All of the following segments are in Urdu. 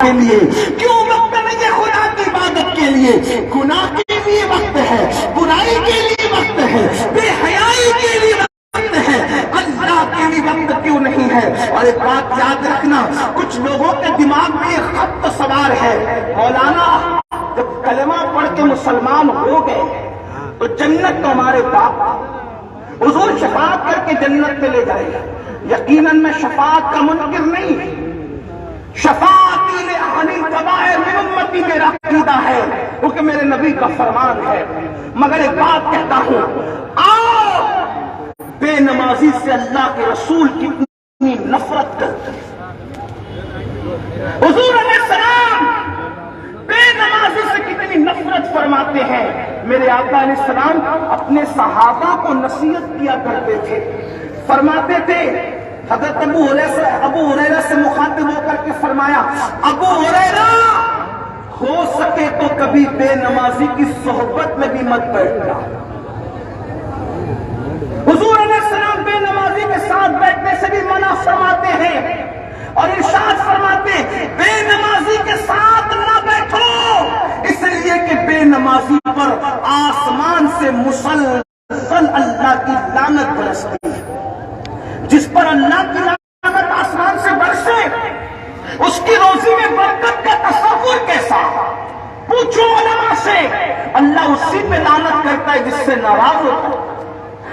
کے لیے کیوں وقت نہیں ہے خدا کی عبادت کے لیے؟ گناہ کے لیے وقت ہے، برائی کے لیے وقت ہے، بے حیائی کے لیے وقت ہے، اللہ کے لیے وقت کیوں نہیں ہے؟ اور ایک بات یاد رکھنا، کچھ لوگوں کے دماغ میں ایک خط سوار ہے، مولانا جب کلمہ پڑھ کے مسلمان ہو گئے تو جنت تو ہمارے باپ، حضور شفاعت کر کے جنت میں لے جائے گا۔ یقیناً میں شفاعت کا منکر نہیں، شفاعتی لأہل الکبائر من امتی میرا عقیدہ ہے، کیونکہ میرے نبی کا فرمان ہے، مگر ایک بات کہتا ہوں، آؤ بے نمازی سے اللہ کے رسول کتنی نفرت کرتے ہیں۔ حضور علیہ السلام بے نمازی سے کتنی نفرت فرماتے ہیں۔ میرے آقا علیہ السلام اپنے صحابہ کو نصیحت کیا کرتے تھے، فرماتے تھے، حضرت ابو ہریرہ سے مخاطب ہو کر کے فرمایا، ابو ہریرہ ہو سکے تو کبھی بے نمازی کی صحبت میں بھی مت بیٹھنا۔ حضور علیہ السلام بے نمازی کے ساتھ بیٹھنے سے بھی منع فرماتے ہیں اور ارشاد فرماتے بے نمازی کے ساتھ نہ بیٹھو، اس لیے کہ بے نمازی پر آسمان سے مسلسل اللہ کی لعنت برستی ہے۔ جس پر اللہ کی لعنت آسمان سے برسے اس کی روزی میں برکت کا تصور کیسا؟ پوچھو علماء سے۔ اللہ اسی پہ لعنت کرتا ہے جس سے ناراض ہوتا ہے،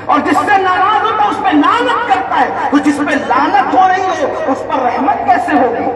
اور جس سے ناراض ہوتا ہے اس پہ لعنت کرتا ہے۔ تو جس پہ لعنت ہو رہی ہو اس پر رحمت کیسے ہوگی؟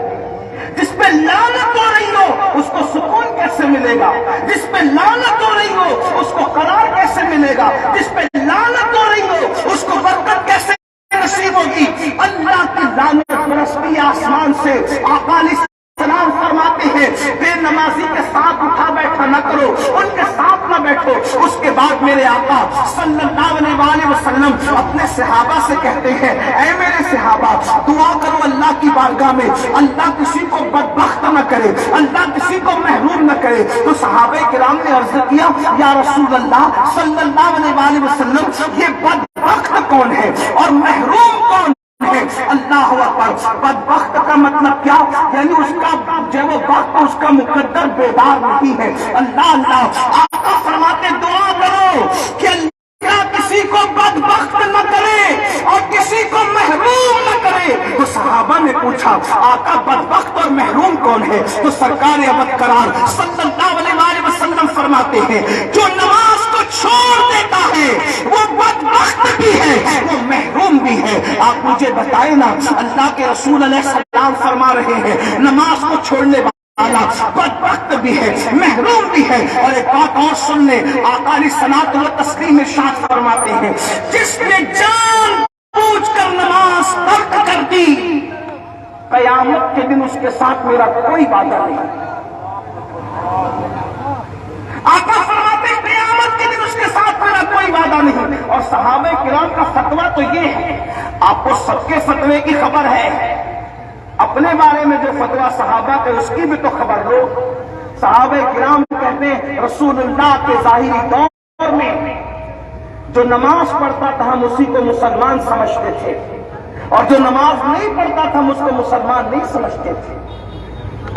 جس پہ لعنت ہو رہی ہو اس کو سکون کیسے ملے گا؟ جس پہ لعنت ہو رہی ہو اس کو قرار کیسے ملے گا؟ جس پہ لعنت ہو رہی ہو اس کو برکت کیسے نصیب ہوگی؟ اللہ کی لعنت برستی آسمان سے۔ آقا علیہ السلام فرماتے ہیں بے نمازی کے ساتھ اٹھا بیٹھا نہ کرو، ان کے ساتھ نہ بیٹھو۔ اس کے بعد میرے آقا صلی اللہ علیہ وسلم اپنے صحابہ سے کہتے ہیں، اے میرے صحابہ دعا کرو اللہ کی بارگاہ میں، اللہ کسی کو بدبخت نہ کرے، اللہ کسی کو محروم نہ کرے۔ تو صحابہ کرام نے عرض کیا، یا رسول اللہ صلی اللہ علیہ وسلم یہ بدبخت کون ہے اور محروم کون ہے؟ اللہ اکبر۔ بدبخت کا مطلب کیا؟ یعنی اس کا جو وہ وقت اس کا مقدر بیدار نہیں ہے۔ اللہ آقا فرماتے دعا کرو کہ اللہ کسی کو بدبخت نہ کرے اور کسی کو محروم نہ کرے۔ تو صحابہ نے پوچھا آقا بدبخت اور محروم کون ہے؟ تو سرکار ابد کرار صلی اللہ علیہ وسلم فرماتے ہیں جو نماز کو چھوڑ دیتا ہے وہ بدبخت بھی ہے وہ محروم بھی ہے۔ آپ مجھے بتائیں نا، اللہ کے رسول علیہ السلام فرما رہے ہیں نماز کو چھوڑنے والا بدبخت بھی ہے محروم بھی ہے۔ اور ایک بات اور سن لیں، آقا علیہ الصلوۃ والتسلیم ارشاد فرماتے ہیں جس نے جان بوجھ کر نماز ترک کر دی قیامت کے دن اس کے ساتھ میرا کوئی وعدہ نہیں۔ آقا فرماتے ہیں قیامت کے دن اس کے ساتھ میرا کوئی وعدہ نہیں۔ اور صحابہ کرام کا فتویٰ تو یہ ہے، آپ کو سب کے فتوے کی خبر ہے، اپنے بارے میں جو فتویٰ صحابہ کے اس کی بھی تو خبر لو۔ صحابہ کرام کہتے ہیں رسول اللہ کے ظاہری دور میں جو نماز پڑھتا تھا ہم اسی کو مسلمان سمجھتے تھے، اور جو نماز نہیں پڑھتا تھا ہم اس کو مسلمان نہیں سمجھتے تھے۔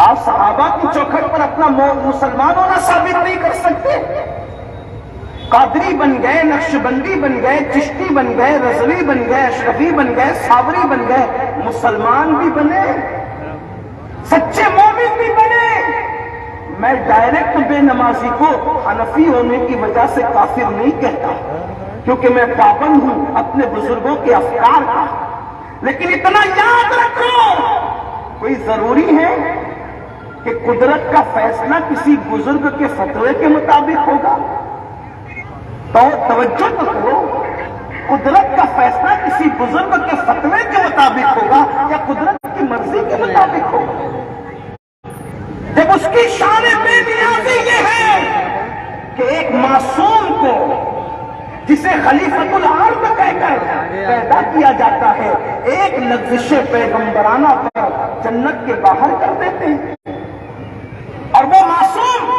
آپ صحابہ کی چوکھٹ پر اپنا مسلمان ہونا ثابت نہیں کر سکتے۔ قادری بن گئے، نقشبندی بن گئے، چشتی بن گئے، رضوی بن گئے، اشرفی بن گئے، صابری بن گئے، مسلمان بھی بنے، سچے مومن بھی بنے۔ میں ڈائریکٹ بے نمازی کو حنفی ہونے کی وجہ سے کافر نہیں کہتا، کیونکہ میں پابند ہوں اپنے بزرگوں کے افکار کا۔ لیکن اتنا یاد رکھو، کوئی ضروری ہے کہ قدرت کا فیصلہ کسی بزرگ کے فتوے کے مطابق ہوگا؟ تو توجہ تو کرو، قدرت کا فیصلہ کسی بزرگ کے فتوے کے مطابق ہوگا یا قدرت کی مرضی کے مطابق ہوگا؟ جب اس کی شان بے نیازی یہ ہے کہ ایک معصوم کو جسے خلیفۃ الارض کہہ کر پیدا کیا جاتا ہے ایک لغزش پیغمبرانہ پر جنت کے باہر کر دیتے ہیں، اور وہ معصوم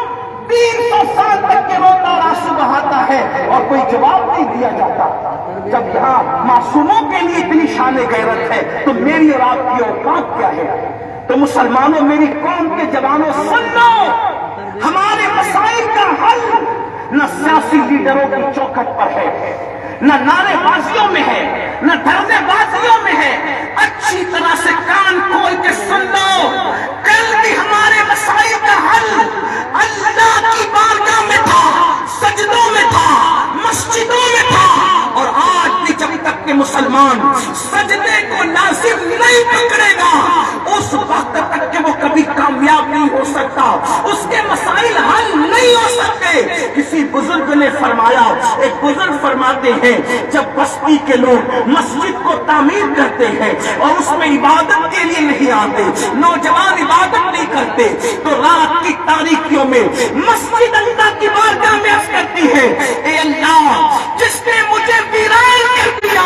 300 سال تک کے روتا آنسو بہاتا ہے اور کوئی جواب نہیں دیا جاتا۔ جب یہاں معصوموں کے لیے اتنی شان غیرت ہے تو میری اور آپ کی اوقات کیا ہے؟ تو مسلمانوں، میری قوم کے نہ سیاسی لیڈروں کی چوکھٹ پر ہے، نہ نعرے بازیوں میں ہے، نہ دھرنے بازیوں میں ہے۔ اچھی طرح سے کان کھول کے سن لو، کل بھی ہمارے مسائل کا حل اللہ کی بارگاہ میں تھا، سجدوں میں تھا، مسجدوں میں تھا، اور آج بھی جب تک کہ مسلمان سجدے کو لازم نہیں پکڑے گا اس وقت تک کہ وہ کبھی کامیاب نہیں ہو سکتا، اس کے مسائل حل نہیں ہو سکتے۔ کسی بزرگ نے فرمایا، ایک بزرگ فرماتے ہیں جب بستی کے لوگ مسجد کو تعمیر کرتے ہیں اور اس میں عبادت کے لیے نہیں آتے، نوجوان عبادت نہیں کرتے، تو رات کی تاریکیوں میں مسجد اللہ کی بارگاہ میں عرض کرتی ہے، اے اللہ جس نے مجھے ویران کر دیا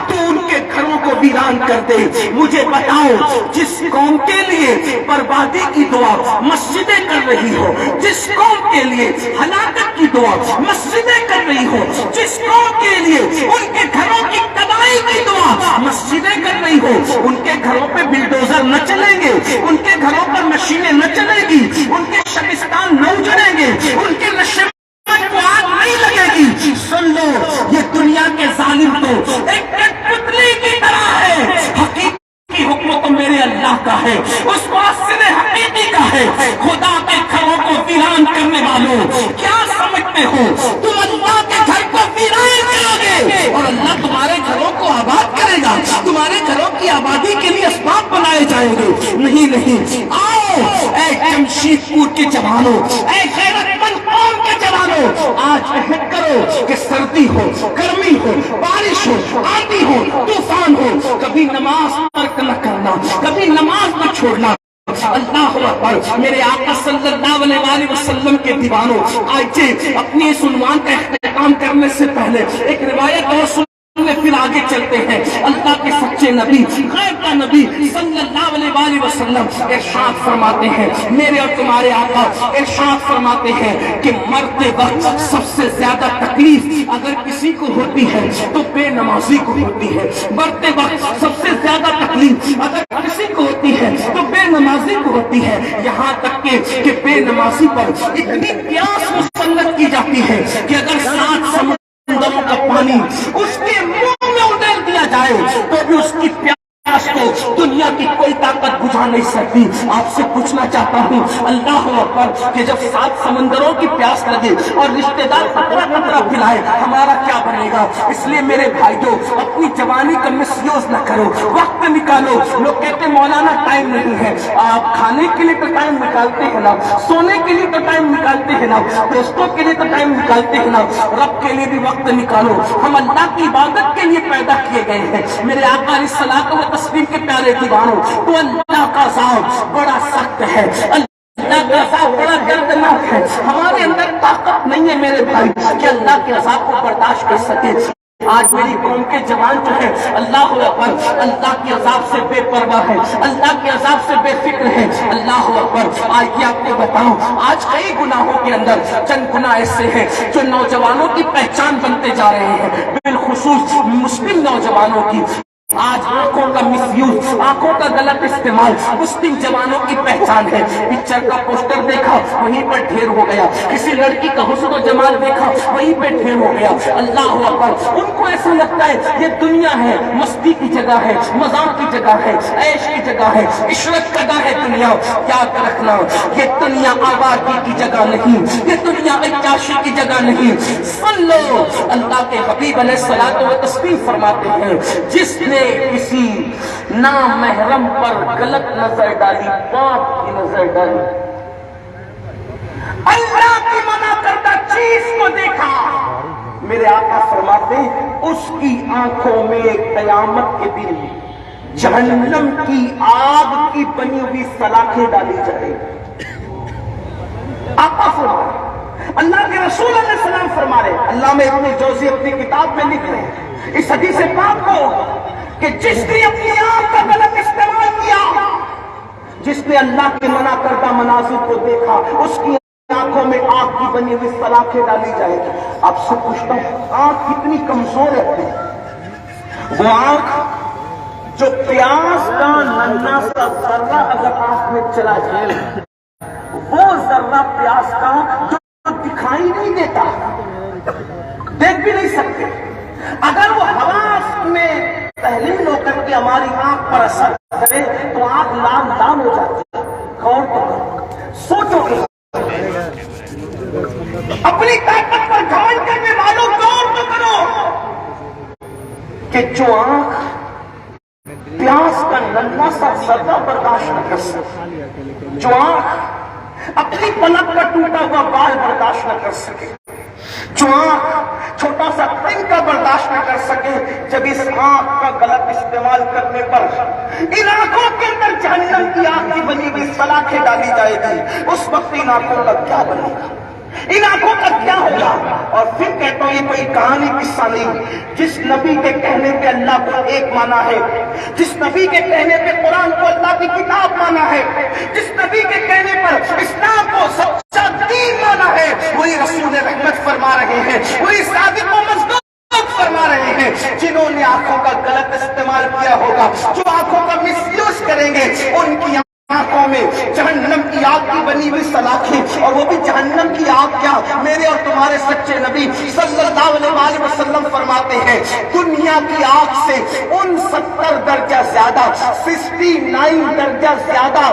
تو ان کے گھروں کو ویران کر دے۔ مجھے بتاؤ جس قوم کے لیے بربادی کی دعا مسجدیں کر رہی ہو، جس قوم کے لیے ہلاکت کی دعا مسجدیں کر رہی ہو، جس قوم کے لیے ان کے گھروں کی تباہی کی دعا مسجدیں کر رہی ہو، ان کے گھروں پہ بلڈوزر نہ چلیں گے، ان کے گھروں پر مشینیں نہ چلیں گی، ان کے شبستان نہ اجڑیں گے، ان کے نشے کو آگ نہیں لگے گی۔ سن لو، یہ دنیا کے ظالم تو ایک پتلی کی طرح ہے، حقیقی حکم تو میرے اللہ کا ہے، اس واسطے حقیقی کا ہے۔ خدا کے گھروں کو ویران کرنے والوں کیا سمجھتے ہو؟ تم اللہ کے گھر کو ویران کرو گے اور اللہ تمہارے گھروں کو آباد کرے گا، تمہارے گھروں کی آبادی کے لیے اسباب بنائے جائیں گے۔ نہیں نہیں، آؤ اے جمشید پور کے جوانوں، اے غیرت مند قوم کے جوانوں، آج عہد کرو کہ سردی ہو، گرمی ہو، بارش ہو، آندھی ہو، طوفان ہو، کبھی نماز ترک نہ کرنا، کبھی نماز نہ چھوڑنا۔ اللہ اکبر۔ میرے آقا صلی اللہ علیہ وسلم کے دیوانوں، آئیے اپنی اس عنوان کا اختتام کرنے سے پہلے ایک روایت اور سننے پھر آگے چلتے ہیں۔ اللہ کے سچے نبی، غیب کا نبی صلی اللہ علیہ وسلم ارشاد فرماتے ہیں، میرے اور تمہارے آقا ارشاد فرماتے ہیں کہ مرتے وقت سب سے زیادہ تکلیف اگر کسی کو ہوتی ہے تو بے نمازی کو ہوتی ہے۔ مرتے وقت سب سے زیادہ تکلیف اگر کسی کو ہوتی ہے تو بے نمازی کو ہوتی ہے، یہاں تک کہ بے نمازی پر اتنی پیاس مسلط کی جاتی ہے کہ اگر 7 سمندروں کا پانی اس کے منہ میں ڈال دیا جائے تو بھی اس کی پیاس کو دنیا کی کوئی طاقت بجھا نہیں سکتی۔ آپ سے پوچھنا چاہتا ہوں، اللہ اکبر، کہ جب 7 سمندروں کی پیاس لگے اور رشتہ دار قطرہ قطرہ پلائے، ہمارا کیا بنے گا؟ اس لیے میرے بھائیوں، اپنی جوانی کا مس یوز نہ کرو، وقت نکالو۔ لوگ کہتے ہیں مولانا ٹائم نہیں ہے، آپ کھانے کے لیے تو ٹائم نکالتے ہیں نا، سونے کے لیے تو ٹائم نکالتے ہیں نا، دوستوں کے لیے تو ٹائم نکالتے ہیں نا، رب کے لیے بھی وقت نکالو۔ ہم اللہ کی عبادت کے لیے پیدا کیے گئے ہیں۔ میرے آقا علیہ الصلوۃ والتسلیم کے پیارے دیوانوں، تو اللہ کا عذاب بڑا سخت ہے، اللہ کا عذاب بڑا دردناک ہے۔ ہمارے اندر طاقت نہیں ہے میرے بھائی کہ اللہ کے عذاب کو برداشت کر سکے۔ آج میری قوم کے جوان جو ہے، اللہ اکبر، اللہ کے عذاب سے بے پرواہ ہے، اللہ کے عذاب سے بے فکر ہے۔ اللہ اکبر۔ آئیے آپ کو بتاؤں، آج کئی گناہوں کے اندر چند گناہ ایسے ہیں جو نوجوانوں کی پہچان بنتے جا رہے ہیں، بالخصوص مسلم نوجوانوں کی۔ آج آنکھوں کا مس یوز، آنکھوں کا غلط استعمال مسلم جوانوں کی پہچان ہے۔ پکچر کا پوسٹر دیکھا، وہیں پر ڈھیر ہو گیا، کسی لڑکی کا حسن و جمال دیکھا، وہیں پہ ڈھیر ہو گیا۔ اللہ اکبر۔ ان کو ایسا لگتا ہے یہ دنیا ہے، مستی کی جگہ ہے، مذاق کی جگہ ہے، عیش کی جگہ ہے، عشرت کا جگہ ہے دنیا۔ یاد رکھنا، یہ دنیا آبادی کی جگہ نہیں، یہ دنیا عیاشی کی جگہ نہیں۔ سن لو، اللہ کے حبیب علیہ الصلوۃ والتسلیم فرماتے ہیں، جس نے کسی نامحرم پر غلط نظر ڈالی، پاپ کی نظر ڈالی، اللہ کی منع کردہ چیز کو دیکھا، میرے آقا فرماتے ہیں اس کی آنکھوں میں قیامت کے دن جہنم کی آگ کی بنی ہوئی سلاخیں ڈالی جائے۔ آقا فرمائے، اللہ کے رسول علیہ السلام فرما رہے، علامہ ابن جوزی اپنی کتاب میں لکھ رہے ہیں اس حدیث پاک کو کہ جس نے اپنی آنکھ کا غلط استعمال کیا، جس نے اللہ کے منع کردہ مناظر کو دیکھا، اس کی آنکھوں میں آگ کی بنی ہوئی سلاخیں ڈالی جائے گی۔ آپ سے پوچھتا ہوں، آنکھ کتنی کمزور ہے؟ وہ آنکھ جو پیاس کا ننھا سا ذرہ اگر آنکھ میں چلا جائے، وہ ذرہ پیاس کا جو دکھائی نہیں دیتا، سکتے. اگر وہ حواس میں تحلیل ہو کر کے ہماری آنکھ پر اثر کرے تو آنکھ لام لام ہو جاتی ہے. غور تو کرو, سوچو گے. اپنی طاقت پر گھمنڈ کرنے والوں غور تو کرو کہ جو آنکھ پیاس کا ننھا سا ذرہ برداشت نہ کر سکے, جو آنکھ اپنی پلک کا ٹوٹا ہوا بال برداشت نہ کر سکے, جو آنکھ چھوٹا سا تنکا برداشت نہ کر سکے, جب اس آنکھ کا غلط استعمال کرنے پر ان آنکھوں کے اندر جہنم کی آگ کی بنی ہوئی سلاخیں ڈالی جائے گی, اس وقت ان آنکھوں کا کیا بنے گا, ان آنکھوں کا کیا ہوگا؟ اور پھر کہتا ہوں یہ کوئی کہانی قصہ نہیں. جس نبی کے کہنے پہ اللہ کو ایک مانا ہے, جس نبی کے کہنے پہ قرآن کو اللہ کی کتاب مانا ہے, جس نبی کے کہنے پر اسلام کو سچا دین مانا ہے, وہی رسول رحمت فرما رہے ہیں, وہی صادق و مصدوق فرما رہے ہیں. جنہوں نے آنکھوں کا غلط استعمال کیا ہوگا, جو آنکھوں کا مس یوز کریں گے, ان کی آنکھوں میں جہنم کی آگ کی بنی ہوئی سلاخیں, اور وہ بھی جہنم کی آگ کیا, میرے اور تمہارے سچے نبی صلی اللہ علیہ وسلم فرماتے ہیں دنیا کی آگ سے 69 درجہ زیادہ, 69 درجہ زیادہ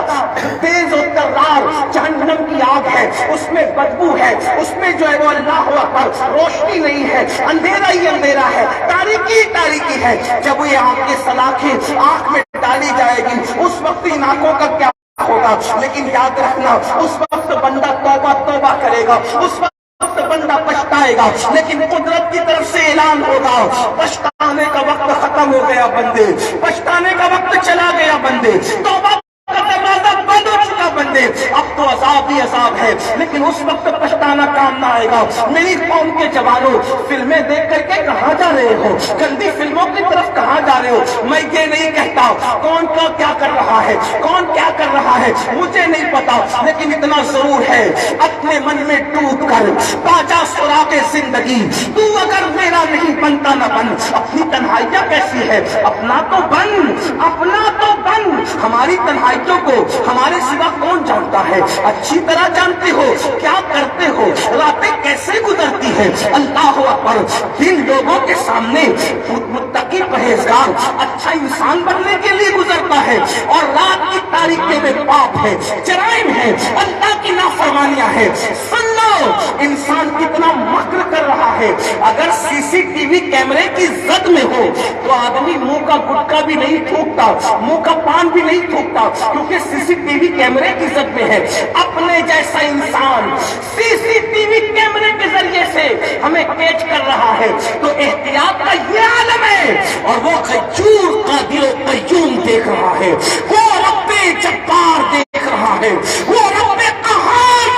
تیز و ترار جہنم کی آگ ہے. اس میں بدبو ہے, اس میں جو ہے وہ اللہ اکبر روشنی نہیں ہے, اندھیرا ہی اندھیرا ہے, تاریکی ہی تاریکی ہے. جب یہ آگ کی سلاخیں آنکھ میں ڈالی جائے گی اس وقت ان آنکھوں کا کیا ہوگا؟ لیکن یاد رکھنا اس وقت بندہ توبہ توبہ کرے گا, اس وقت بندہ پچھتائے گا, لیکن قدرت کی طرف سے اعلان ہوگا پچھتانے کا وقت ختم ہو گیا بندے, پچھتانے کا وقت چلا گیا بندے, توبہ کا دروازہ بند ہو چکا بندے, اب تو عذاب ہی عذاب ہے, لیکن اس وقت پچھتانا کام نہ آئے گا. میری قوم کے جوانوں, فلمیں دیکھ کر کے کہاں جا رہے ہو, گندی فلموں کی طرف کہاں جا رہے ہو؟ میں یہ نہیں کہتا کون کیا کر رہا ہے, کون کیا کر رہا ہے مجھے نہیں پتا, لیکن اتنا ضرور ہے اپنے من میں ڈوب کر باجا سراغ زندگی, تو اگر میرا نہیں بنتا نہ بن. اپنی تنہائیاں کیسی ہے, اپنا تو بن, اپنا تو بن. ہماری تنہائیوں کو ہمارے سوا کون جانتا ہے؟ اچھی طرح جانتے ہو کیا کرتے ہو, راتیں کیسے گزرتی ہے. اللہ اکبر. جن لوگوں کے سامنے متقی پرہیزگار اچھا انسان بننے کے لیے گزرتا ہے اور رات کی تاریکی میں پاپ ہے, جرائم ہے, اللہ کی نافرمانیاں ہے, سن لو انسان کتنا مکر کر رہا ہے. اگر سی سی ٹی وی کیمرے کی زد میں ہو تو آدمی منہ کا گٹکا بھی نہیں تھوکتا, منہ کا پان بھی نہیں تھوکتا, کیونکہ سی سی ٹی وی کیمرے کی زد میں ہے. اپنے جیسا انسان سی سی ٹی وی کیمرے کے ذریعے سے ہمیں کیچ کر رہا ہے تو احتیاط کا یہ عالم ہے, اور وہ قیوم قادر و قیوم دیکھ رہا ہے, وہ رب جبار دیکھ رہا ہے, وہ رب قہار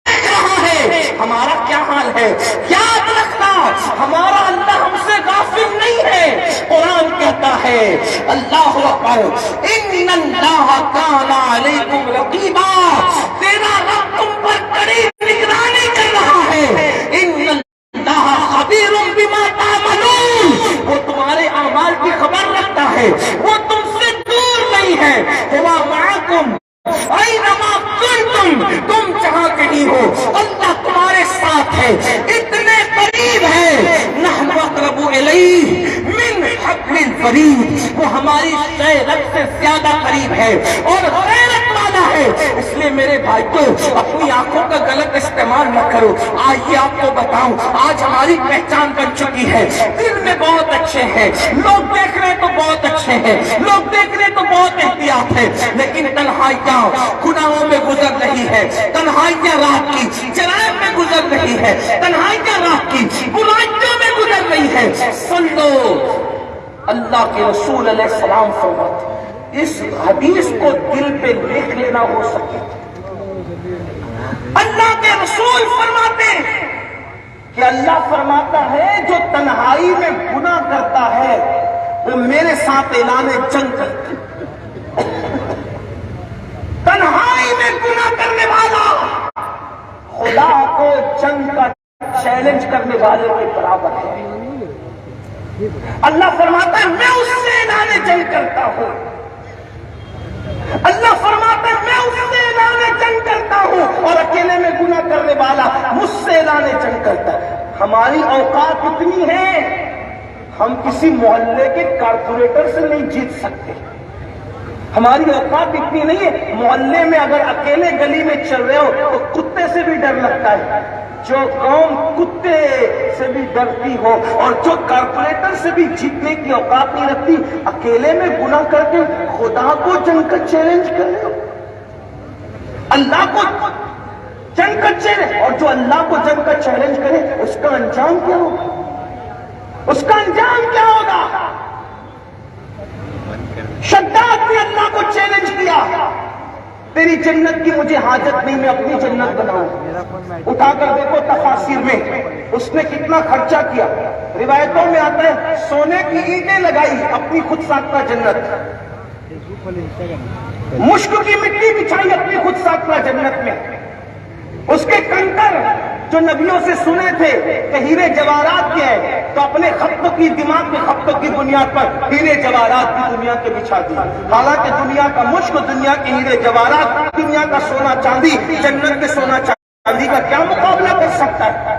دیکھ رہا ہے. ہمارا کیا حال ہے؟ یاد رکھنا ہمارا اللہ ہم سے غافل نہیں ہے. قرآن کہتا ہے اللہ اکبر ان اللہ کان علیکم رقیبا, تیرا رب تم پر کڑی نگرانی کر رہا ہے. ان اللہ خبیر بما تعملون, وہ تمہارے اعمال کی خبر رکھتا ہے, وہ تم سے دور نہیں ہے. ہوا معکم اینما کنتم, تم جہاں کہیں ہو اللہ تمہارے ساتھ ہے, اتنے قریب ہے. نحن اقرب الیہ من حبل الورید, وہ ہماری رگ سے زیادہ قریب ہے اور غیرت والا ہے. اس لیے میرے بھائیو اپنی آنکھوں کا غلط استعمال نہ کرو. آئیے آپ کو بتاؤں, آج ہماری پہچان بن چکی ہے. دل میں بہت اچھے ہیں, لوگ دیکھ رہے تو بہت اچھے ہیں, لوگ دیکھ رہے تو بہت احتیاط ہے, لیکن تنہائیاں گناہوں میں گزر رہی ہے, تنہائیاں رات کی جرائم میں گزر رہی ہے, تنہائیاں رات کی برائیوں میں گزر رہی ہے. سن لو اللہ کے رسول علیہ السلام فرماتے اس حدیث کو دل پہ لکھ لینا ہو سکے. اللہ کے رسول فرماتے کہ اللہ فرماتا ہے جو تنہائی میں گناہ کرتا ہے وہ میرے ساتھ اعلان جنگ کرتا ہے. تنہائی میں گناہ کرنے والا خدا کو جنگ کا چیلنج کرنے والے کے برابر ہے. اللہ فرماتا ہے میں اس سے اعلان جنگ کرتا ہوں. اللہ فرماتا ہے میں اس سے اعلان جنگ کرتا ہوں, اور اکیلے میں گناہ کرنے والا مجھ سے اعلان جنگ کرتا ہے. ہم ہماری اوقات اتنی ہے ہم کسی محلے کے کارپوریٹر سے نہیں جیت سکتے. ہماری اوقات اتنی نہیں ہے. محلے میں اگر اکیلے گلی میں چل رہے ہو تو کتے سے بھی ڈر لگتا ہے. جو قوم کتے سے بھی ڈرتی ہو اور جو کارپوریٹر سے بھی جیتنے کی اوقات نہیں رکھتی, اکیلے میں گناہ کر کے خدا کو جنگ کا چیلنج کرے, اللہ کو جنگ کا چیلنج. اور جو اللہ کو جنگ کا چیلنج کرے اس کا انجام کیا ہوگا؟ اس کا انجام کیا ہوگا؟ شداد نے اللہ کو چیلنج کیا, تیری جنت کی مجھے حاجت نہیں, میں اپنی جنت بناؤں. اٹھا کر دیکھو تفاسیر میں اس نے کتنا خرچہ کیا. روایتوں میں آتا ہے سونے کی اینٹیں لگائی, اپنی خود ساختہ جنت. مشک کی مٹی بچھائی, اپنی خود ساختہ جنت میں. اس کے کنکر جو نبیوں سے سنے تھے کہ ہیرے جواہرات کے ہیں, تو اپنے خطوں کی, دماغ کے خطوں کی بنیاد پر ہیرے جواہرات کی دنیا کے بچھا دی. حالانکہ دنیا کا مشک, دنیا کے ہیرے جواہرات, دنیا کا سونا چاندی, جنت کے سونا چاندی کا کیا مقابلہ کر سکتا ہے؟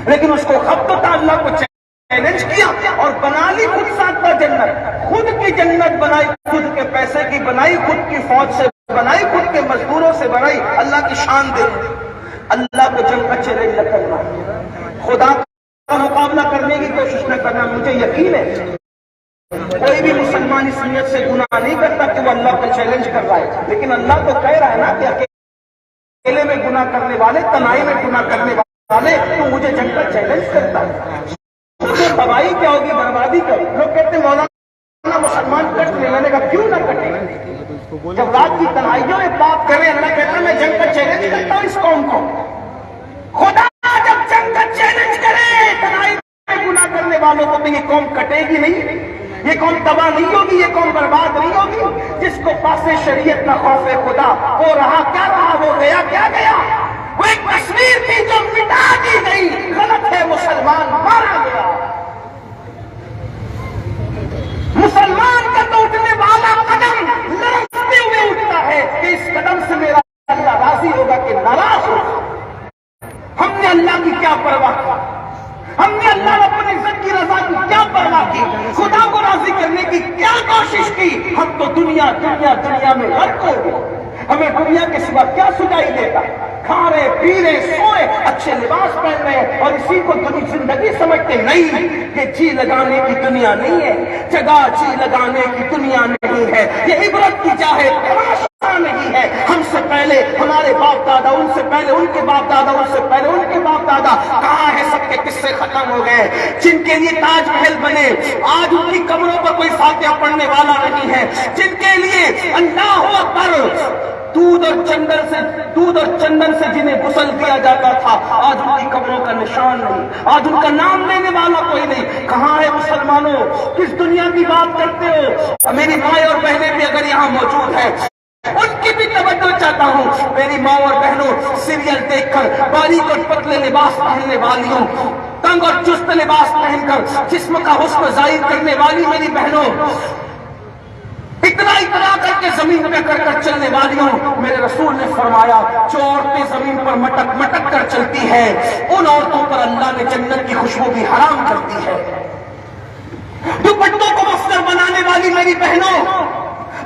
لیکن اس کو خط تھا, اللہ کو چیلنج کیا اور بنا لی خود ساختہ جنت. خود کی جنت بنائی, خود کے پیسے کی بنائی, خود کی فوج سے بنائی, خود کے مزدوروں سے بنائی. اللہ کی شان دے. اللہ کو جنگ کا چیلنج نہ کرنا, خدا کا مقابلہ کرنے کی کوشش نہ کرنا. مجھے یقین ہے کوئی بھی مسلمان اس نیت سے گناہ نہیں کرتا کہ وہ اللہ کو چیلنج کر رہا ہے, لیکن اللہ تو کہہ رہا ہے نا کہ اکیلے میں گناہ کرنے والے, تنہائی میں گناہ کرنے والے, تو مجھے جنگ کا چیلنج کرتا ہے. مجھے تباہی کیا ہوگی, بربادی کیا ہوگی. لوگ کہتے ہیں مولانا مسلمان کٹ لے, میں نے کہا کیوں نہ کٹے. جب رات کی تنہائیوں میں بات کریں, اللہ کہتا ہے میں جنگ کا چیلنج کرتا ہوں اس قوم کو. خدا جب جنگ کا چیلنج کرے تنہائی میں گناہ کرنے والوں کو, تو یہ قوم کٹے گی نہیں, یہ قوم تباہ نہیں ہوگی, یہ قوم برباد نہیں ہوگی. جس کو پاس شریعت نہ خوف خدا, وہ رہا کیا رہا, وہ گیا کیا گیا. وہ ایک تصویر تھی جو مٹا دی گئی. غلط ہے, مسلمان مارا گیا. مسلمان کا تو اٹھنے والا قدم لرزتے ہوئے اٹھتا ہے کہ اس قدم سے میرا اللہ راضی ہوگا کہ ناراض ہوگا. ہم نے اللہ کی کیا پرواہ کی, ہم نے اللہ رب العزت کی رضا کی کیا پرواہ کی, خدا کو راضی کرنے کی کیا کوشش کی. ہم تو دنیا دنیا دنیا میں غرق ہو گئے. ہمیں دنیا کے سوا کیا سجائی دیتا. کھا رہے, پی رہے, سوئے, اچھے لباس پہن رہے ہیں اور اسی کو زندگی سمجھتے. نہیں, یہ جی لگانے کی دنیا نہیں ہے, جگہ جی لگانے کی دنیا نہیں ہے. یہ عبرت کی جا ہے, تماشا نہیں ہے. ہم سے پہلے ہمارے باپ دادا, ان سے پہلے ان کے باپ دادا, ان سے پہلے ان کے باپ دادا, کہاں ہے سب کے قصے ختم ہو گئے. جن کے لیے تاج محل بنے, آج ان کی قبروں پر کوئی فاتحہ پڑھنے والا نہیں ہے. جن کے لیے اللہ اکبر دودھ اور چندن سے جنہیں غسل دیا جاتا تھا, آج ان کی قبروں کا نشان نہیں, آج ان کا نام لینے والا کوئی نہیں. کہاں ہے مسلمانوں, کس دنیا کی بات کرتے ہو؟ میری مائیں اور بہنیں بھی اگر یہاں موجود ہیں, ان کی بھی توجہ چاہتا ہوں. میری ماں اور بہنوں, سیریل دیکھ کر باریک اور پتلے لباس پہننے والیوں, تنگ اور چست لباس پہن کر جسم کا حسن ظاہر کرنے والی میری بہنوں, اتنا کر کے زمین پہ کر چلنے والیوں, میرے رسول نے فرمایا جو عورتیں زمین پر مٹک مٹک کر چلتی ہیں, ان عورتوں پر اللہ نے جنت کی خوشبو بھی حرام کر دی ہے. دوپٹوں کو مفلر بنانے والی میری بہنوں,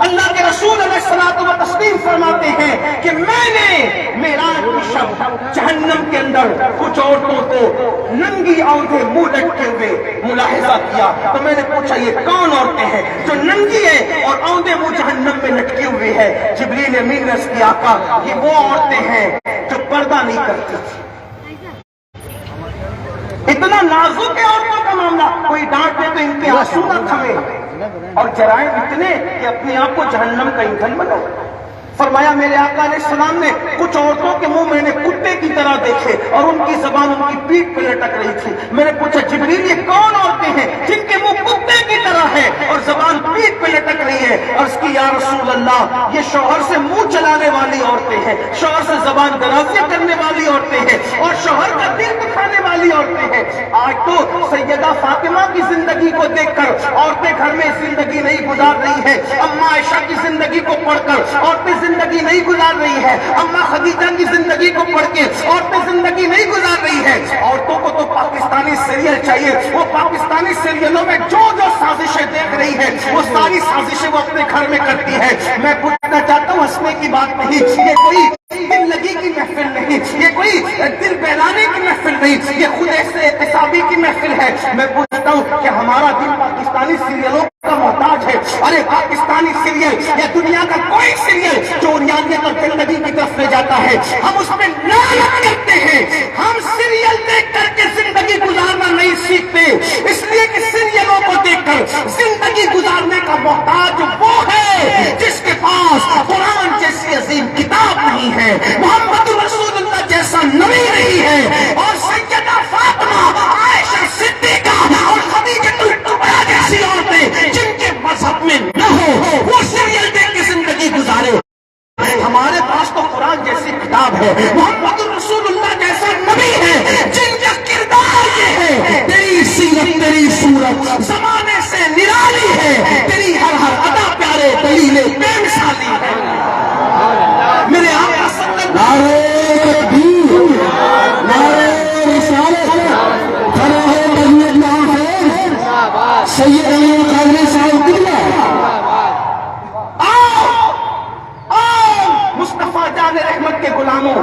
اللہ کے رسول علیہ الصلوۃ والتسلیم فرماتے ہیں کہ میں نے معراج کی شب جہنم کے اندر کچھ عورتوں کو ننگی آنکھیں منہ لٹکے ہوئے ملاحظہ کیا. تو میں نے پوچھا یہ کون عورتیں ہیں جو ننگی ہے اور آنکھیں منہ جہنم میں لٹکی ہوئی ہے؟ جبریل امین نے عرض کیا آقا یہ وہ عورتیں ہیں جو پردہ نہیں کرتی. اتنا نازک ہے عورتوں کا معاملہ, کوئی ڈانٹ دے تو ان کے آنسو نہ تھمے, اور جرائم اتنے کہ اپنے آپ کو جہنم کا ایندھن بنو. فرمایا میرے آقا علیہ السلام نے کچھ عورتوں کے منہ میں نے کتے کی طرح دیکھے اور ان کی زبان ان کی پیٹھ پہ لٹک رہی تھی. میں نے پوچھا جبریل یہ کون عورتیں ہیں جن کے منہ کتے کی طرح ہے اور زبان پیٹھ پہ لٹک رہی ہے؟ اور اس کی یا رسول اللہ یہ شوہر سے منہ چلانے والی عورتیں ہیں, شوہر سے زبان درازی کرنے والی عورتیں ہیں, اور شوہر کا دل دکھانے والی بڑی عورتیں ہیں. آج تو سیدہ فاطمہ کی زندگی کو دیکھ کر عورتیں گھر میں زندگی نہیں گزار رہی ہے. اماں عائشہ کی زندگی کو پڑھ کر عورتیں زندگی نہیں گزار رہی ہے. اماں خدیجہ کی زندگی کو پڑھ کے عورتیں زندگی نہیں گزار رہی ہے. عورتوں کو تو پاکستانی سیریل چاہیے. وہ پاکستانی سیریلوں میں جو سازشیں دیکھ رہی ہے وہ ساری سازشیں وہ اپنے گھر میں کرتی ہے. میں پوچھنا چاہتا ہوں، ہنسنے کی بات نہیں، یہ کوئی دل لگی کی محفل نہیں، یہ کوئی دل بہلانے کی محفل نہیں، یہ خود ایسے احتسابی کی محفل ہے. میں پوچھتا ہوں کہ ہمارا دل پاکستانی سیریلوں کا محتاج ہے؟ ارے پاکستانی سیریل یا دنیا کا کوئی سیریل جو ریاضیت اور زندگی کی طرف لے جاتا ہے ہم اس میں لعنت کرتے ہیں. ہم سیریل دیکھ کر کے زندگی گزارنا نہیں سیکھتے، اس لیے کہ سیریلوں کو دیکھ کر زندگی گزارنے کا محتاج وہ ہے جس کے پاس قرآن جیسی عظیم کتاب نہیں ہے، محمد رسول اللہ جیسا نبی نہیں ہے، اور سیدہ فاطمہ، عائشہ صدیقہ اور خدیجہ الکبریٰ جیسی عورتیں جن کے مذہب میں نہ ہو وہ سیریل دیکھ کے زندگی گزارے. ہمارے پاس تو قرآن جیسی کتاب ہے، محمد رسول اللہ جیسا نبی ہے جن کا کردار یہ ہے تیری سیرت تیری صورت زمانے سے نرالی ہے، تیری ہر ادا پیارے دلیل بے مثالی ہے. میرے آقا صلی اللہ علیہ وسلم نعرہ رسالت کھڑے ہیں نبی اللہ ہے سید علی قادری صاحب قبلہ. مصطفیٰ جان رحمت کے غلاموں،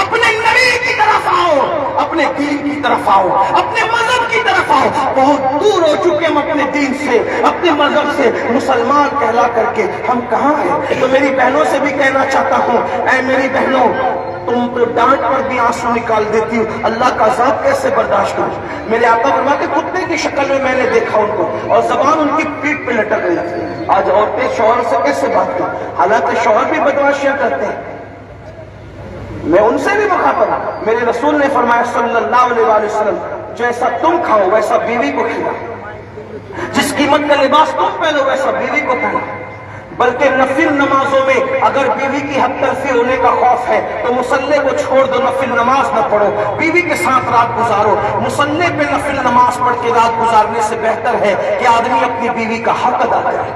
اپنے نبی کی طرف آؤ، اپنے دین کی طرف آؤ، اپنے مذہب کی طرف آؤ. بہت دور ہو چکے ہم اپنے دین سے، اپنے مذہب سے. مسلمان کہلا کر کے ہم کہاں ہیں؟ تو میری بہنوں سے بھی کہنا چاہتا ہوں، اے میری بہنوں، تم تو ڈانٹ پر بھی آنسو نکال دیتی ہو، اللہ کا عذاب کیسے برداشت کرو؟ میرے آقا فرماتے کتے کی شکل میں نے دیکھا ان کو اور زبان ان کی پیٹھ پہ لٹک رہی تھی. آج عورتیں شوہر سے کیسے بات کریں؟ حالانکہ شوہر بھی بدمعاشیاں کرتے ہیں. میں ان سے بھی مخاطب ہوں. میرے رسول نے فرمایا صلی اللہ علیہ وآلہ وسلم، جیسا تم کھاؤ ویسا بیوی کو کھلاؤ، جس قیمت کا لباس تم پہنو ویسا بیوی کو پہنو. بلکہ نفل نمازوں میں اگر بیوی کی حق تلفی ہونے کا خوف ہے تو مصلے کو چھوڑ دو، نفل نماز نہ پڑھو، بیوی کے ساتھ رات گزارو. مصلے پہ نفل نماز پڑھ کے رات گزارنے سے بہتر ہے کہ آدمی اپنی بیوی کا حق ادا کرے.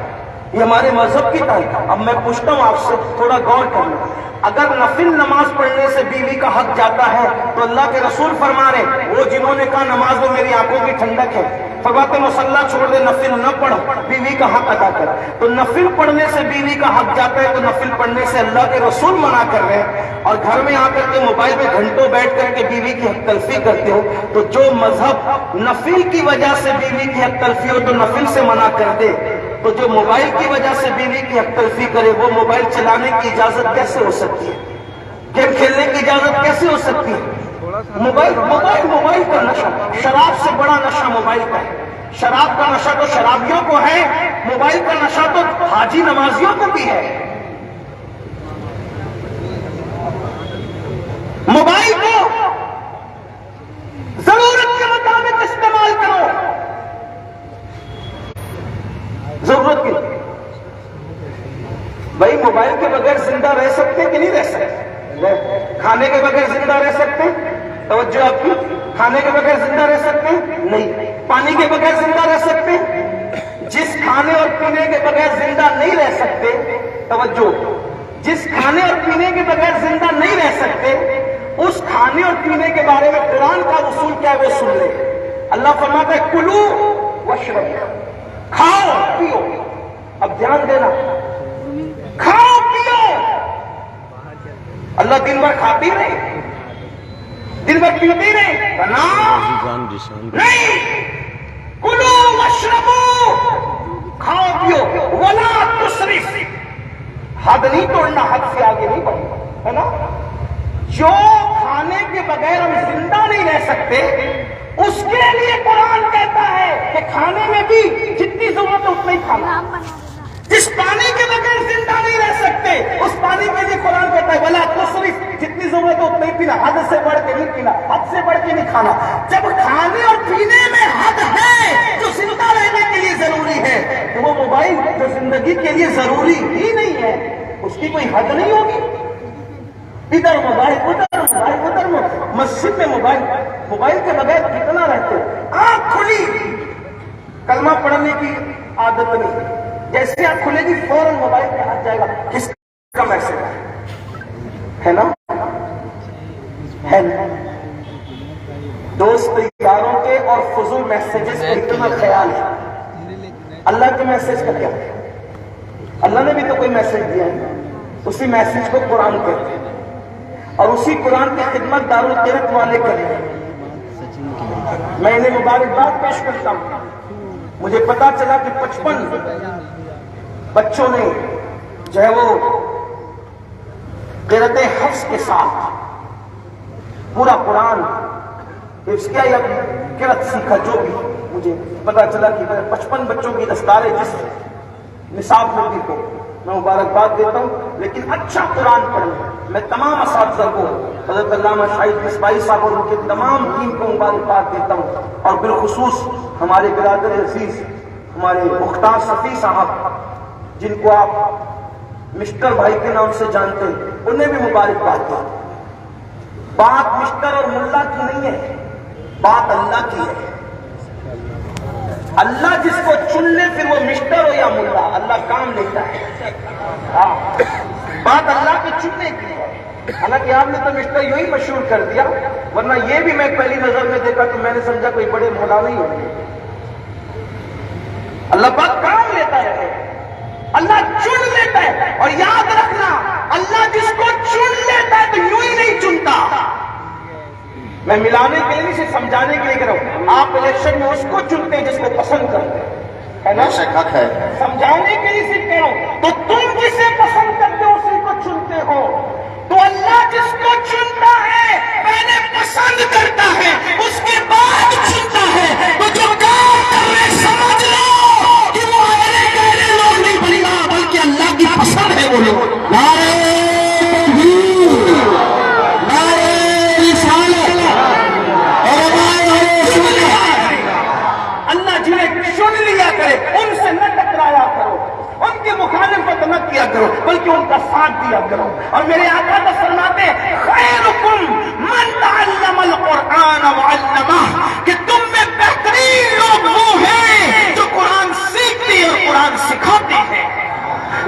یہ ہمارے مذہب کی تعلیم. اب میں پوچھتا ہوں آپ سے، تھوڑا غور کرنا، اگر نفل نماز پڑھنے سے بیوی کا حق جاتا ہے تو اللہ کے رسول فرما رہے، وہ جنہوں نے کہا نماز میں میری آنکھوں کی ٹھنڈک ہے، فرماتے مصلہ چھوڑ دے، نفل نہ پڑھ، بیوی کا حق ادا کر. تو نفل پڑھنے سے بیوی کا حق جاتا ہے تو نفل پڑھنے سے اللہ کے رسول منع کر رہے ہیں. اور گھر میں آ کر کے موبائل پہ گھنٹوں بیٹھ کر کے بیوی کی حق تلفی کرتے ہو. تو جو مذہب نفل کی وجہ سے بیوی کی حق تلفی ہو تو نفل سے منع کر دے، تو جو موبائل کی وجہ سے بیوی کی حق تلفی کرے وہ موبائل چلانے کی اجازت کیسے ہو سکتی ہے؟ گیم کھیلنے کی اجازت کیسے ہو سکتی ہے؟ موبائل کا نشہ شراب سے بڑا نشہ موبائل کا ہے. شراب کا نشہ تو شرابیوں کو ہے، موبائل کا نشہ تو حاجی نمازیوں کو بھی ہے. موبائل کو ضرورت کے مطابق استعمال کرو. ضرورت کی بھائی موبائل کے بغیر زندہ رہ سکتے کہ نہیں رہ سکتے؟ کھانے کے بغیر زندہ رہ سکتے؟ توجہ آپ کی، کھانے کے بغیر زندہ رہ سکتے؟ نہیں. پانی کے بغیر زندہ رہ سکتے؟ جس کھانے اور پینے کے بغیر زندہ نہیں رہ سکتے، توجہ، جس کھانے اور پینے کے بغیر زندہ نہیں رہ سکتے اس کھانے اور پینے کے بارے میں قرآن کا اصول کیا ہے وہ سن لے. اللہ فرماتا ہے کلو واشربو، کھاؤ پیو. اب دھیان دینا، کھاؤ پیو. اللہ دن بھر کھاتی نہیں، دن بھر پیتی نہیں، نہیں. کلو واشربو، کھاؤ پیو، ولا تسرف، حد نہیں توڑنا، حد سے آگے نہیں بڑھنا، ہے نا. جو کھانے کے بغیر ہم زندہ نہیں رہ سکتے اس کے لیے قرآن کہتا ہے کہ کھانے میں بھی جتنی ضرورت ہے اتنا ہی کھانا. جس پانی کے بغیر زندہ نہیں رہ سکتے اس پانی کے لیے قرآن کہتا ہے ولا تسرف، جتنی ضرورت ہے اتنا ہی پینا، حد سے بڑھ کے نہیں پینا، حد سے بڑھ کے نہیں کھانا. جب کھانے اور پینے میں حد ہے جو زندہ رہنے کے لیے ضروری ہے تو وہ موبائل جو زندگی کے لیے ضروری ہی نہیں ہے اس کی کوئی حد نہیں ہوگی. ادھر موبائل ادھر موبائل ادھر موبائل. مسجد میں موبائل کے بغیر کتنا رہتے ہو؟ آنکھ کھلی کلمہ پڑھنے کی عادت نہیں، جیسے آنکھ کھلے گی فوراً موبائل پہ ہاتھ جائے گا، کس کا میسج ہے نا؟ ہے نا؟ دوست یاروں کے اور فضول میسیجز کا اتنا خیال ہے، اللہ کے میسج کا کیا؟ اللہ نے بھی تو کوئی میسج دیا ہے، اسی میسج کو قرآن کہتے ہیں اور اسی قرآن کی خدمت دارالقرت والے کریں۔ میں انہیں مبارکباد پیش کرتا ہوں۔ مجھے پتا چلا کہ 55 بچوں نے جو ہے وہ قرأت حفظ کے ساتھ پورا قرآن حفظ کیا یا قرأت سیکھا، جو بھی مجھے پتا چلا کہ 55 بچوں کی دستار جس نصاب ملتی کو میں مبارکباد دیتا ہوں، لیکن اچھا قرآن پڑھیں۔ میں تمام اساتذہ کو، حضرت علامہ شاہد مصباحی صاحب اور ان کے تمام ٹیم کو مبارکباد دیتا ہوں، اور بالخصوص ہمارے برادر عزیز ہمارے مختار صفی صاحب جن کو آپ مسٹر بھائی کے نام سے جانتے ہیں، انہیں بھی مبارکباد دیتا ہوں۔ بات مسٹر اور ملا کی نہیں ہے، بات اللہ کی ہے۔ اللہ جس کو چن لے پھر وہ مسٹر ہو یا ملا، اللہ کام لیتا ہے۔ بات اللہ کے چننے کی ہے، حالانکہ آپ نے تو مسٹر یوں ہی مشہور کر دیا، ورنہ یہ بھی میں پہلی نظر میں دیکھا تو میں نے سمجھا کوئی بڑے مولوی ہوں گے۔ اللہ پاک کام لیتا ہے، اللہ چن لیتا ہے، اور یاد رکھنا اللہ جس کو چن لیتا ہے تو یوں ہی نہیں چنتا۔ میں ملانے کے لیے اسے سمجھانے کے لیے کہہ رہا ہوں، آپ الیکشن میں اس کو چنتے ہیں جس کو پسند کرتے ہیں نا، حق ہے، سمجھانے کے لیے صرف کہہ رہا ہوں۔ تو تم جسے پسند کرتے ہو اسی کو چنتے ہو، تو اللہ جس کو چنتا ہے پہلے پسند کرتا ہے اس کے بعد چنتا ہے۔ تو جو کام کر رہے سمجھ لو کہ وہ اہلِ گہرے لوگ نہیں بننا بلکہ اللہ کی پسند ہے وہ لوگ۔ ان سے نہ ٹکرایا کرو، ان کی مخالفت نہ کیا کرو، بلکہ ان کا ساتھ دیا کرو۔ اور میرے آقا تو فرماتے خیرکم من تعلم القرآن وعلمہ، کہ تم میں بہترین لوگ وہ ہیں جو قرآن سیکھتے ہیں اور قرآن سکھاتے ہیں۔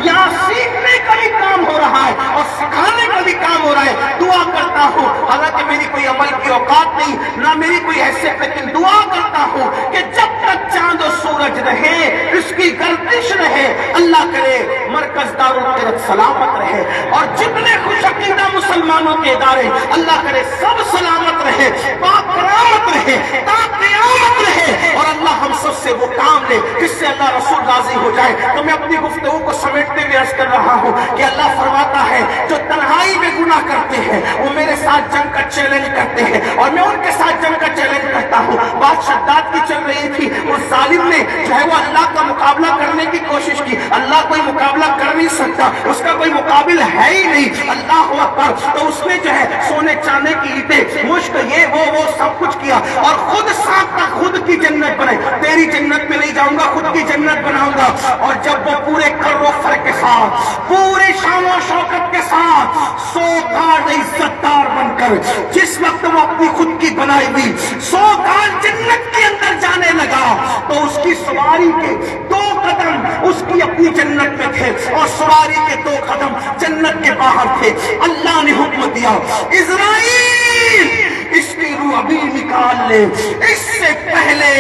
یہاں سیکھنے کا بھی کام ہو رہا ہے اور سکھانے کا بھی کام ہو رہا ہے۔ دعا کرتا ہوں، حالانکہ میری کوئی عمل کی اوقات نہیں، نہ میری کوئی حیثیت، لیکن دعا کرتا ہوں کہ جب تک چاند و سورج رہے، اس کی گردش رہے، اللہ کرے مرکز دارالقرت سلامت رہے، اور جتنے خوش عقیدہ مسلمانوں کے ادارے اللہ کرے سب سلامت رہے، باقرامت رہے، تا قیامت رہے، اور اللہ ہم سب سے وہ کام لے جس سے اللہ رسول راضی ہو جائے۔ تو میں اپنی گفتگو کو سمیٹتے ہوئے عرض کر رہا ہوں کہ اللہ فرماتا ہے جو تنہائی میں گناہ کرتے ہیں وہ میرے ساتھ جنگ کا چیلنج کرتے ہیں، اور میں ان کے ساتھ جنگ کا چیلنج کرتا ہوں۔ بات شداد کی چل رہی تھی، وہ ظالم نے جو ہے وہ اللہ کا مقابلہ کرنے کی کوشش کی، اللہ کوئی مقابلہ کر نہیں سکتا، اس کا کوئی مقابل ہے ہی نہیں، اللہ اکبر۔ تو اس نے جو ہے سونے چاندے کی اینٹیں، مشک، یہ وہ سب کچھ کیا، اور خود ساختہ خود کی جنت بنائی۔ تیری جنت میں نہیں جاؤں گا، خود کی جنت بناؤں گا۔ اور جب وہ پورے کر و فر کے ساتھ، پورے شان و شوکت کے ساتھ، سو کار عزت دار بن کر جس وقت وہ اپنی خود کی بنائی ہوئی 100 کار جنت کے اندر جانے لگا، تو اس کی سواری کے 2 قدم اس کی اپنی جنت میں تھے اور سواری کے 2 قدم جنت کے باہر تھے۔ اللہ نے حکم دیا اسرائیل اس کی روح ابھی نکال لے، اس سے پہلے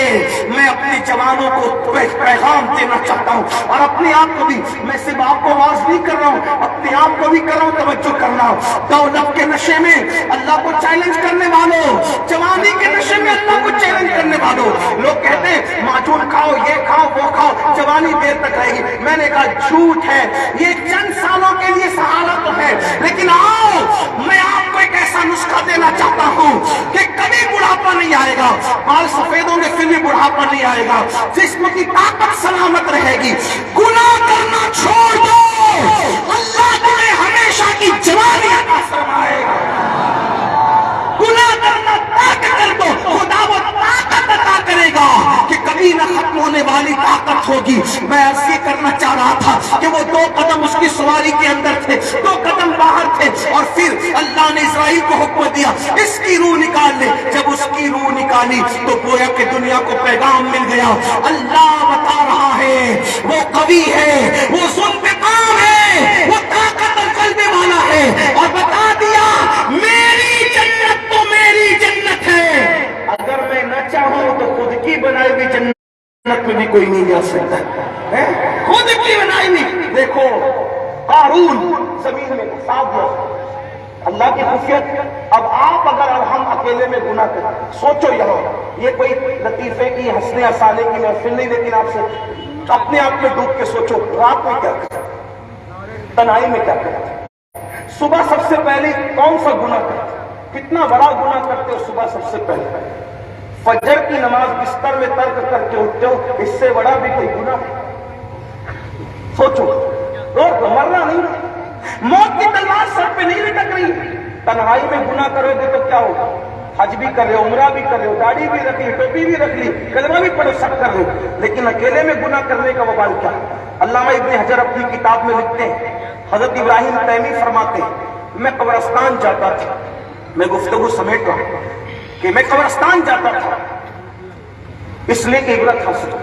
میں اپنے جوانوں کو پیغام دینا چاہتا ہوں، اور اپنے آپ کو بھی، میں صرف آپ کو آواز نہیں کر رہا ہوں، اپنے آپ کو بھی کر رہا ہوں، توجہ کرنا۔ دولت کے نشے میں اللہ کو چیلنج کرنے والوں، جوانی کے نشے میں اللہ کو چیلنج کرنے والوں، لوگ کہتے ہیں معجون کھاؤ، یہ کھاؤ، وہ کھاؤ، جوانی دیر تک رہے گی۔ میں نے کہا جھوٹ ہے، یہ چند سالوں کے لیے سہارا تو ہے، لیکن آؤ میں آپ کو ایک ایسا نسخہ دینا چاہتا ہوں کہ کبھی بڑھاپا نہیں آئے گا، بال سفید ہوں گے پھر بھی بڑھاپا نہیں آئے گا، جسم کی طاقت سلامت رہے گی۔ گناہ کرنا چھوڑ دو، اللہ تمہیں ہمیشہ کی جوانی عطا فرمائے گا۔ گناہ کرنا طاقت کر دو، خدا وہ طاقت عطا کرے گا کہ کبھی نہ ختم ہونے والی طاقت بات ہوگی۔ میں عرض یہ کرنا چاہ رہا تھا کہ وہ 2 قدم اس کی سواری کے اندر تھے، 2 قدم باہر تھے، اور پھر اللہ نے اسرائیل کو حکم دیا اس کی روح نکال لے۔ جب اس کی روح نکالی تو گویا کہ دنیا کو پیغام مل گیا، اللہ بتا رہا ہے وہ قوی ہے، وہ ذوالانتقام ہے، وہ طاقت اور غلبے والا ہے، اور بتا دیا میری جنت تو میری جنت ہے، اگر میں نہ چاہوں تو خود کی بنائی ہوئی جنت میں بھی کوئی نہیں جا سکتا ہے، خود کی بنائی ہوئی۔ دیکھو قارون زمین میں صاف ہوا، اللہ کی خفیت۔ اب آپ اگر اور ہم اکیلے میں گناہ کریں، سوچو یہاں یہ کوئی لطیفے کی ہنسنے ہسانے کی محفل نہیں، لیکن آپ سے اپنے آپ میں ڈوب کے سوچو رات میں کیا کرتے، تنہائی میں کیا کرتے، صبح سب سے پہلے کون سا گناہ کرتے، کتنا بڑا گناہ کرتے ہو صبح سب سے پہلے، فجر کی نماز بستر میں ترک کر کے اٹھتے ہو، اس سے بڑا بھی کوئی گناہ ہے؟ سوچو، مرنا نہیں، موت کی تلوار سر پہ نہیں لٹک رہی، تنہائی میں گناہ کرو گے تو کیا ہوگا؟ حج بھی کر رہے ہو، عمرہ بھی کر رہے ہو، داڑھی بھی رکھ لی، ٹوپی بھی رکھ لی، کلمہ بھی پڑھو، سب کر رہے ہو، لیکن اکیلے میں گناہ کرنے کا وبال کیا؟ علامہ ابن حجر اپنی کتاب میں لکھتے ہیں، حضرت ابراہیم تیمی فرماتے ہیں میں قبرستان جاتا تھا، میں گفتگو سمیٹ رہا ہوں کہ میں قبرستان جاتا تھا اس لیے کہ عبرت حاصل ہو،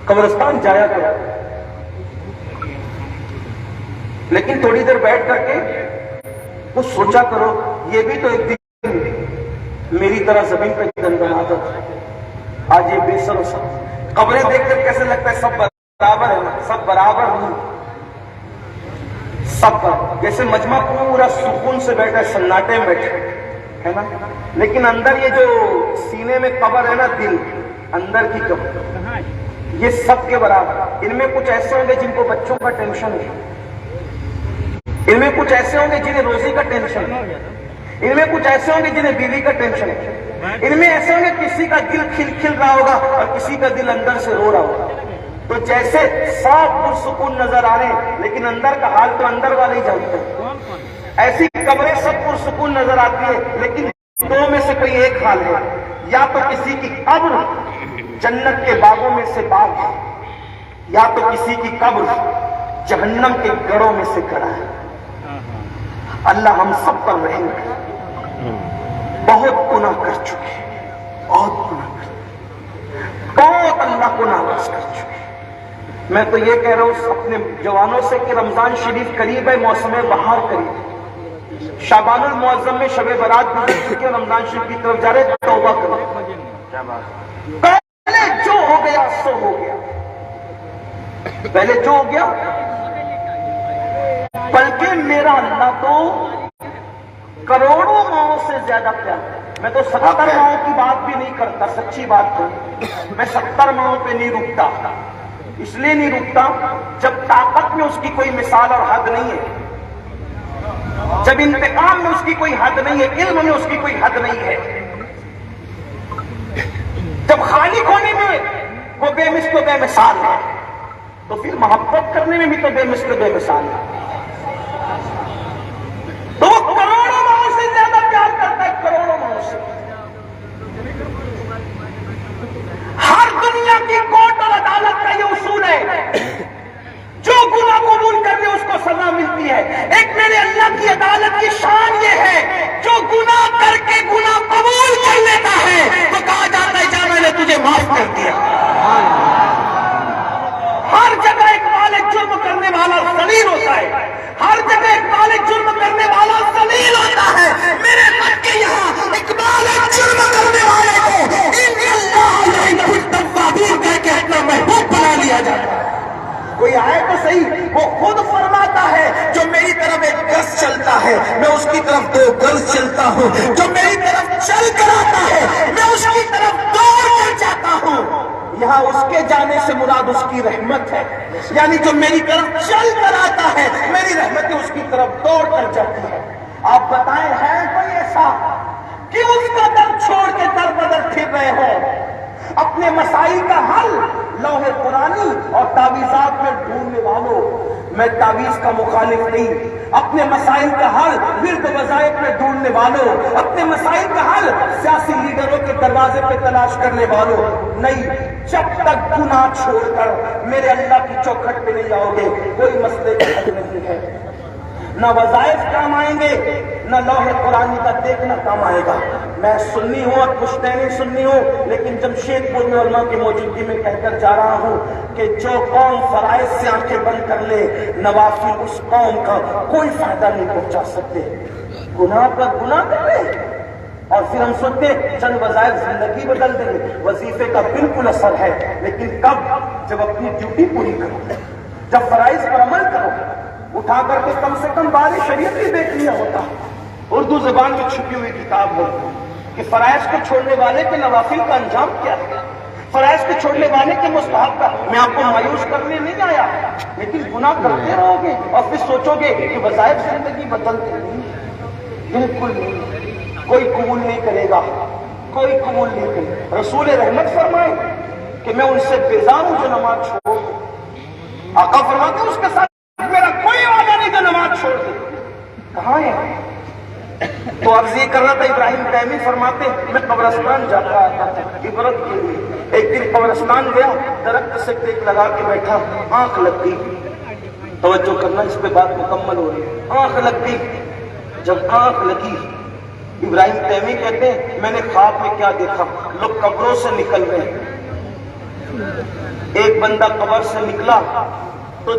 قبرستان جایا کرو، لیکن تھوڑی دیر بیٹھ کر کے کچھ سوچا کرو، یہ بھی تو ایک دن میری طرح زمین پہ گنگنا تھا، آج یہ بے سر و سر، قبریں دیکھ کر کیسے لگتا ہے سب برابر ہے، سب برابر نہیں، سب جیسے مجمع پورا سکون سے بیٹھا ہے، سناٹے میں بیٹھا ہے نا، لیکن اندر یہ جو سینے میں قبر ہے نا، دل اندر کی قبر، یہ سب کے برابر۔ ان میں کچھ ایسے ہوں گے جن کو بچوں کا ٹینشن ہے، ان میں کچھ ایسے ہوں گے جنہیں روزی کا ٹینشن ہے، ان میں کچھ ایسے ہوں گے جنہیں بیوی کا ٹینشن ہے، ان میں ایسے ہوں گے کسی کا دل کھل رہا ہوگا اور کسی کا دل اندر سے رو رہا ہوگا۔ تو جیسے سب پرسکون نظر آ رہے ہیں لیکن اندر کا حال تو اندر والے ہی جانتے ہیں، ایسی قبریں سب پرسکون نظر آتی ہے لیکن 2 میں سے کوئی ایک حال ہے، یا تو کسی کی قبر جنت کے باغوں میں سے باغ ہے، یا تو کسی کی قبر جہنم کے گڑھوں میں سے گڑھا ہے۔ اللہ ہم سب پر رحم کرے، بہت گناہ کر چکے، بہت گناہ کر چکے، بہت اللہ کو ناراض کر چکے۔ میں تو یہ کہہ رہا ہوں اپنے جوانوں سے کہ رمضان شریف قریب ہے، موسم بہار قریب ہے، شعبان المعظم میں شب برات گزر چکے، رمضان شریف کی طرف جا رہے، توبہ کرو، پہلے جو ہو گیا سو ہو گیا، پہلے جو ہو گیا، بلکہ میرا اللہ تو کروڑوں ماؤں سے زیادہ پیار ہے۔ میں تو 70 ماؤں کی بات بھی نہیں کرتا، سچی بات تو میں 70 ماؤں پہ نہیں رکتا، اس لیے نہیں رکتا جب طاقت میں اس کی کوئی مثال اور حد نہیں ہے، جب انتقام میں اس کی کوئی حد نہیں ہے، علم میں اس کی کوئی حد نہیں ہے، جب خالق ہونے میں وہ بے مثل و بے مثال ہے تو پھر محبت کرنے میں بھی تو بے مثل و بے مثال ہے۔ تو وہ کروڑوں ماؤں سے زیادہ پیار کرتا ہے، کروڑوں ماؤں سے۔ ہر دنیا کی کورٹ اور عدالت کا یہ اصول ہے، جو گناہ قبول کر لے اس کو سزا ملتی ہے۔ ایک میرے اللہ کی عدالت کی شان یہ ہے، جو گناہ کر کے گناہ قبول کر لیتا ہے تو کہا جاتا ہے جا میں نے تجھے معاف کر دیا۔ ہر جگہ ایک بالغ جرم کرنے والا ذلیل ہوتا ہے، ہر جگہ ایک بالغ جرم کرنے والا ذلیل ہوتا ہے۔ میرے رب کے یہاں ایک بالغ جرم کرنے والے کو ان اللہ یحب التوابین کہہ کے اپنا محبوب بنا لیا جاتا ہے۔ کوئی آئے تو صحیح، وہ خود فرماتا ہے جو میری طرف ایک گز چلتا ہے میں اس کی طرف 2 گز چلتا ہوں، جو میری طرف چل کر آتا ہے میں اس کی طرف دوڑ کر جاتا ہوں۔ یہاں اس کے جانے سے مراد اس کی رحمت ہے، یعنی جو میری طرف چل کر آتا ہے میری رحمت اس کی طرف دوڑ کر جاتی ہے۔ آپ بتائیں ہے کوئی ایسا کہ اس کا در چھوڑ کے در بدر پھر رہے ہوں؟ اپنے مسائل کا حل لوح قرآنی اور تعویذات میں ڈھونڈنے والوں، میں تعویذ کا مخالف نہیں، اپنے مسائل کا حل ورد وظائف میں ڈھونڈنے کرنے والوں، اپنے مسائل کا حل سیاسی لیڈروں کے دروازے پہ تلاش کرنے والوں، نہیں، جب تک گناہ چھوڑ کر میرے اللہ کی چوکھٹ پہ نہیں آؤ گے کوئی مسئلے کا حل نہیں ہے۔ نہ وظائف کام آئیں گے، نہ لوح قرآن کا دیکھنا کام آئے گا۔ میں سنی ہوں اور پشتینی سنی ہوں، لیکن جمشید پور میں علماء کی موجودگی میں کہہ کر جا رہا ہوں کہ جو قوم فرائض سے آنکھیں بند کر لے، نوافل اس قوم کا کوئی فائدہ نہیں پہنچا سکتے۔ گناہ پر گناہ کر لے اور پھر ہم سنتے چند وظائف زندگی بدل دیں گے، وظیفے کا بالکل اثر ہے، لیکن کب؟ جب اپنی ڈیوٹی پوری کرو، جب فرائض پر عمل کرو۔ اٹھا کر کے کم سے کم بارِ شریعت ہی دیکھ لیا ہوتا، اردو زبان میں چھپی ہوئی کتاب ہو کہ فرائض کو چھوڑنے والے کے نوافل کا انجام کیا ہے، فرائض کو چھوڑنے والے کے مستحب کا۔ میں آپ کو مایوس کرنے نہیں آیا، لیکن گناہ کرتے رہو گے اور پھر سوچو گے کہ وظائف زندگی بدلتے نہیں، بالکل نہیں، کوئی قبول نہیں کرے گا، کوئی قبول نہیں کرے گا۔ رسول رحمت فرمائے کہ میں ان سے بیزار ہوں جو نماز چھوڑ دے۔ آقا فرماتے ہیں اس کے ساتھ میرا کوئی وعدہ نہیں جو نماز چھوڑ دے۔ کہاں ہے؟ تو عرض یہ کر رہا تھا، ابراہیم تیمی فرماتے میں قبرستان جاتا آتا تھا عبرت کے لیے۔ ایک دن قبرستان گیا، درخت سے ٹیک لگا کے بیٹھا، آنکھ لگ گئی، توجہ کرنا اس پہ بات مکمل ہو رہی ہے، آنکھ لگ گئی۔ جب آنکھ لگی، ابراہیم تیمی کہتے ہیں میں نے خواب میں کیا دیکھا، لوگ قبروں سے نکل گئے، ایک بندہ قبر سے نکلا تو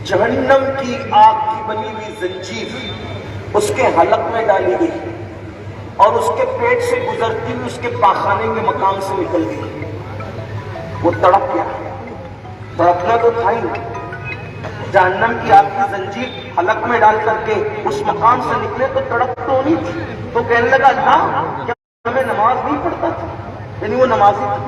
جہنم کی آگ کی بنی ہوئی زنجیر اس کے حلق میں ڈالی گئی اور اس کے پیٹ سے گزرتی ہوئی اس کے پاخانے کے مقام سے نکل گئی۔ وہ تڑپ گیا، تڑپنا تو تھا ہی، جہنم کی آگ کی زنجیر حلق میں ڈال کر کے اس مقام سے نکلے تو تڑپ تو ہونی تھی۔ تو کہنے لگا اللہ کیا میں نماز نہیں پڑھتا تھا؟ یعنی وہ نمازی تھا،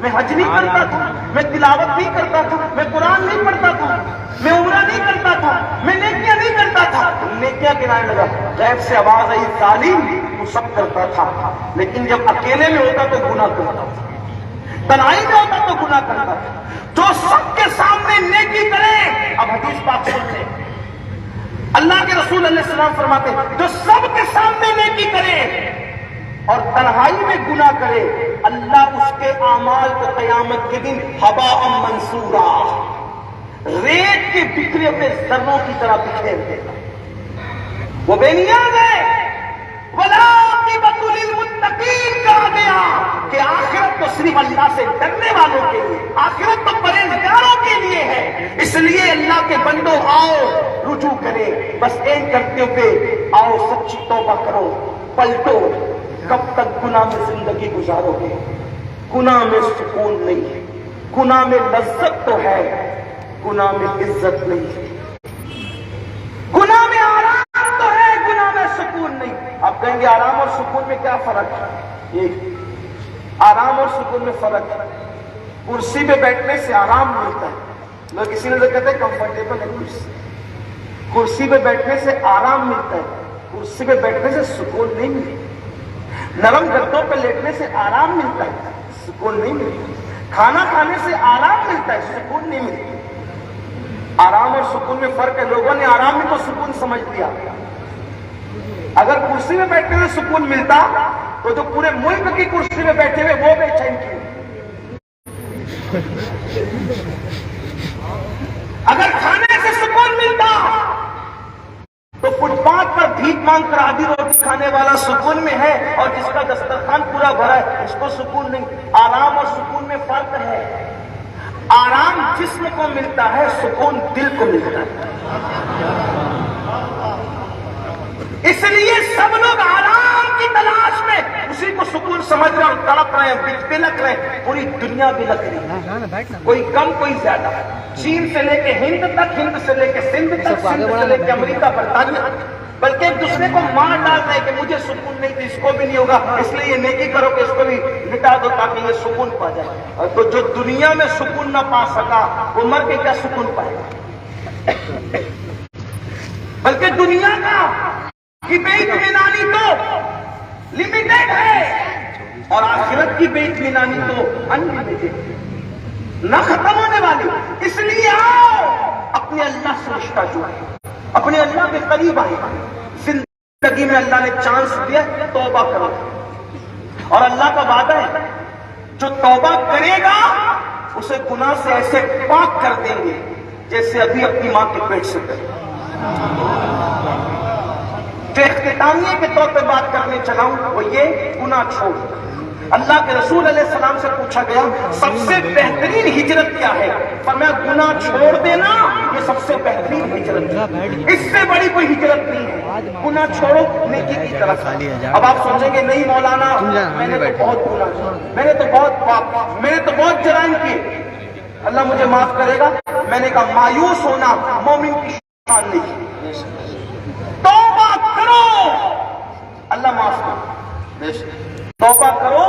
میں حج نہیں کرتا تھا، میں تلاوت نہیں کرتا تھا، میں قرآن نہیں پڑھتا تھا، میں عمرہ نہیں کرتا تھا، میں نیکیاں نہیں کرتا تھا۔ نیکیاں گنانے لگا، غیب سے آواز آئی ظالم تو سب کرتا تھا، لیکن جب اکیلے میں ہوتا تو گناہ کرتا تھا، تنہائی میں ہوتا تو گناہ کرتا تھا۔ جو سب کے سامنے نیکی کرے، اب حدیث پاک سنتے ہیں، اللہ کے رسول علیہ السلام فرماتے ہیں جو سب کے سامنے نیکی کرے اور تنہائی میں گناہ کرے، اللہ اس کے اعمال کو قیامت کے دن ہباء منصورا، ریت کے بکھرے ہوئے ذروں کی طرح بکھیر دے گا۔ وہ بے نیاز ہے، وَالْعَاقِبَةُ لِلْمُتَّقِينَ کہا گیا کہ آخرت تو صرف اللہ سے ڈرنے والوں کے لیے، آخرت تو پرہیزگاروں کے لیے ہے۔ اس لیے اللہ کے بندوں آؤ رجوع کرے، بس ایک کرتے ہوئے آؤ سچی توبہ کرو، پلٹو۔ کب تک گناہ میں زندگی گزارو گے؟ گناہ میں سکون نہیں ہے، گناہ میں لذت تو ہے، گناہ میں عزت نہیں ہے، گناہ میں آرام تو ہے، گناہ میں سکون نہیں۔ آپ کہیں گے آرام اور سکون میں کیا فرق ہے؟ یہ آرام اور سکون میں فرق ہے، کرسی پہ بیٹھنے سے آرام ملتا ہے، لوگ اسی لیے کہتے ہیں کمفرٹیبل ہے کرسی، کرسی پہ بیٹھنے سے آرام ملتا ہے، کرسی پہ بیٹھنے سے سکون نہیں ملتا۔ نرم گدوں پہ لیٹنے سے آرام ملتا ہے، سکون نہیں ملتا۔ کھانا کھانے سے آرام ملتا ہے، سکون نہیں ملتا۔ آرام اور سکون میں فرق ہے، لوگوں نے آرام میں تو سکون سمجھ لیا۔ اگر کرسی میں بیٹھنے میں سکون ملتا تو جو پورے ملک کی کرسی میں بیٹھے ہوئے وہ بے چین کیوں؟ اگر کھانے سے سکون ملتا تو فٹ پاتھ پر بھیک مانگ کر آدھی روٹی کھانے والا سکون میں ہے اور جس کا دسترخوان پورا بھرا ہے اس کو سکون نہیں۔ آرام اور سکون میں فرق ہے، آرام جسم کو ملتا ہے، سکون دل کو ملتا ہے۔ اس لیے سب لوگ آرام کی تلاش میں اسی کو سکون سمجھ رہے اور تڑپ رہے ہیں، بلک رہے ہیں، پوری دنیا بلک رہی ہے، کوئی کم کوئی زیادہ، چین سے لے کے ہند تک، ہند سے لے کے سندھ تک، سندھ سے لے کے امریکہ برطانیہ، بلکہ ایک دوسرے کو مار ڈال رہے کہ مجھے سکون نہیں تو اس کو بھی نہیں ہوگا، اس لیے یہ نیکی کرو کہ اس کو بھی مٹا دو تاکہ یہ سکون پا جائے۔ اور تو جو دنیا میں سکون نہ پا سکا وہ مر کے کیا سکون پائے گا؟ بلکہ دنیا کا کی بے اطمینانی تو لمیٹڈ ہے اور آخرت کی بے اطمینانی تو انلمیٹڈ، نہ ختم ہونے والی۔ اس لیے آؤ اپنے اللہ سے رشتہ جوڑیں، اپنے اللہ کے قریب آئے، زندگی میں اللہ نے چانس دیا، توبہ کرو، اور اللہ کا وعدہ ہے جو توبہ کرے گا اسے گناہ سے ایسے پاک کر دیں گے جیسے ابھی اپنی ماں کے پیٹ سے کرے۔ جو اختتامیہ کے طور پہ بات کرنے چلا ہوں وہ یہ، گناہ چھوڑ۔ اللہ کے رسول علیہ السلام سے پوچھا گیا سب سے بہترین ہجرت کیا ہے؟ فرمایا گناہ چھوڑ دینا، یہ سب سے بہترین ہجرت ہے، اس سے بڑی کوئی ہجرت نہیں ہے۔ گناہ چھوڑو نیکی کی طرف۔ اب آپ سمجھیں گے نہیں مولانا میں نے تو بہت گناہ کیا، میں نے تو بہت پاپ، میں نے تو بہت جرائم کیے، اللہ مجھے معاف کرے گا؟ میں نے کہا مایوس ہونا مومن کی شان نہیں، توبہ کرو اللہ معاف کرے، توبہ کرو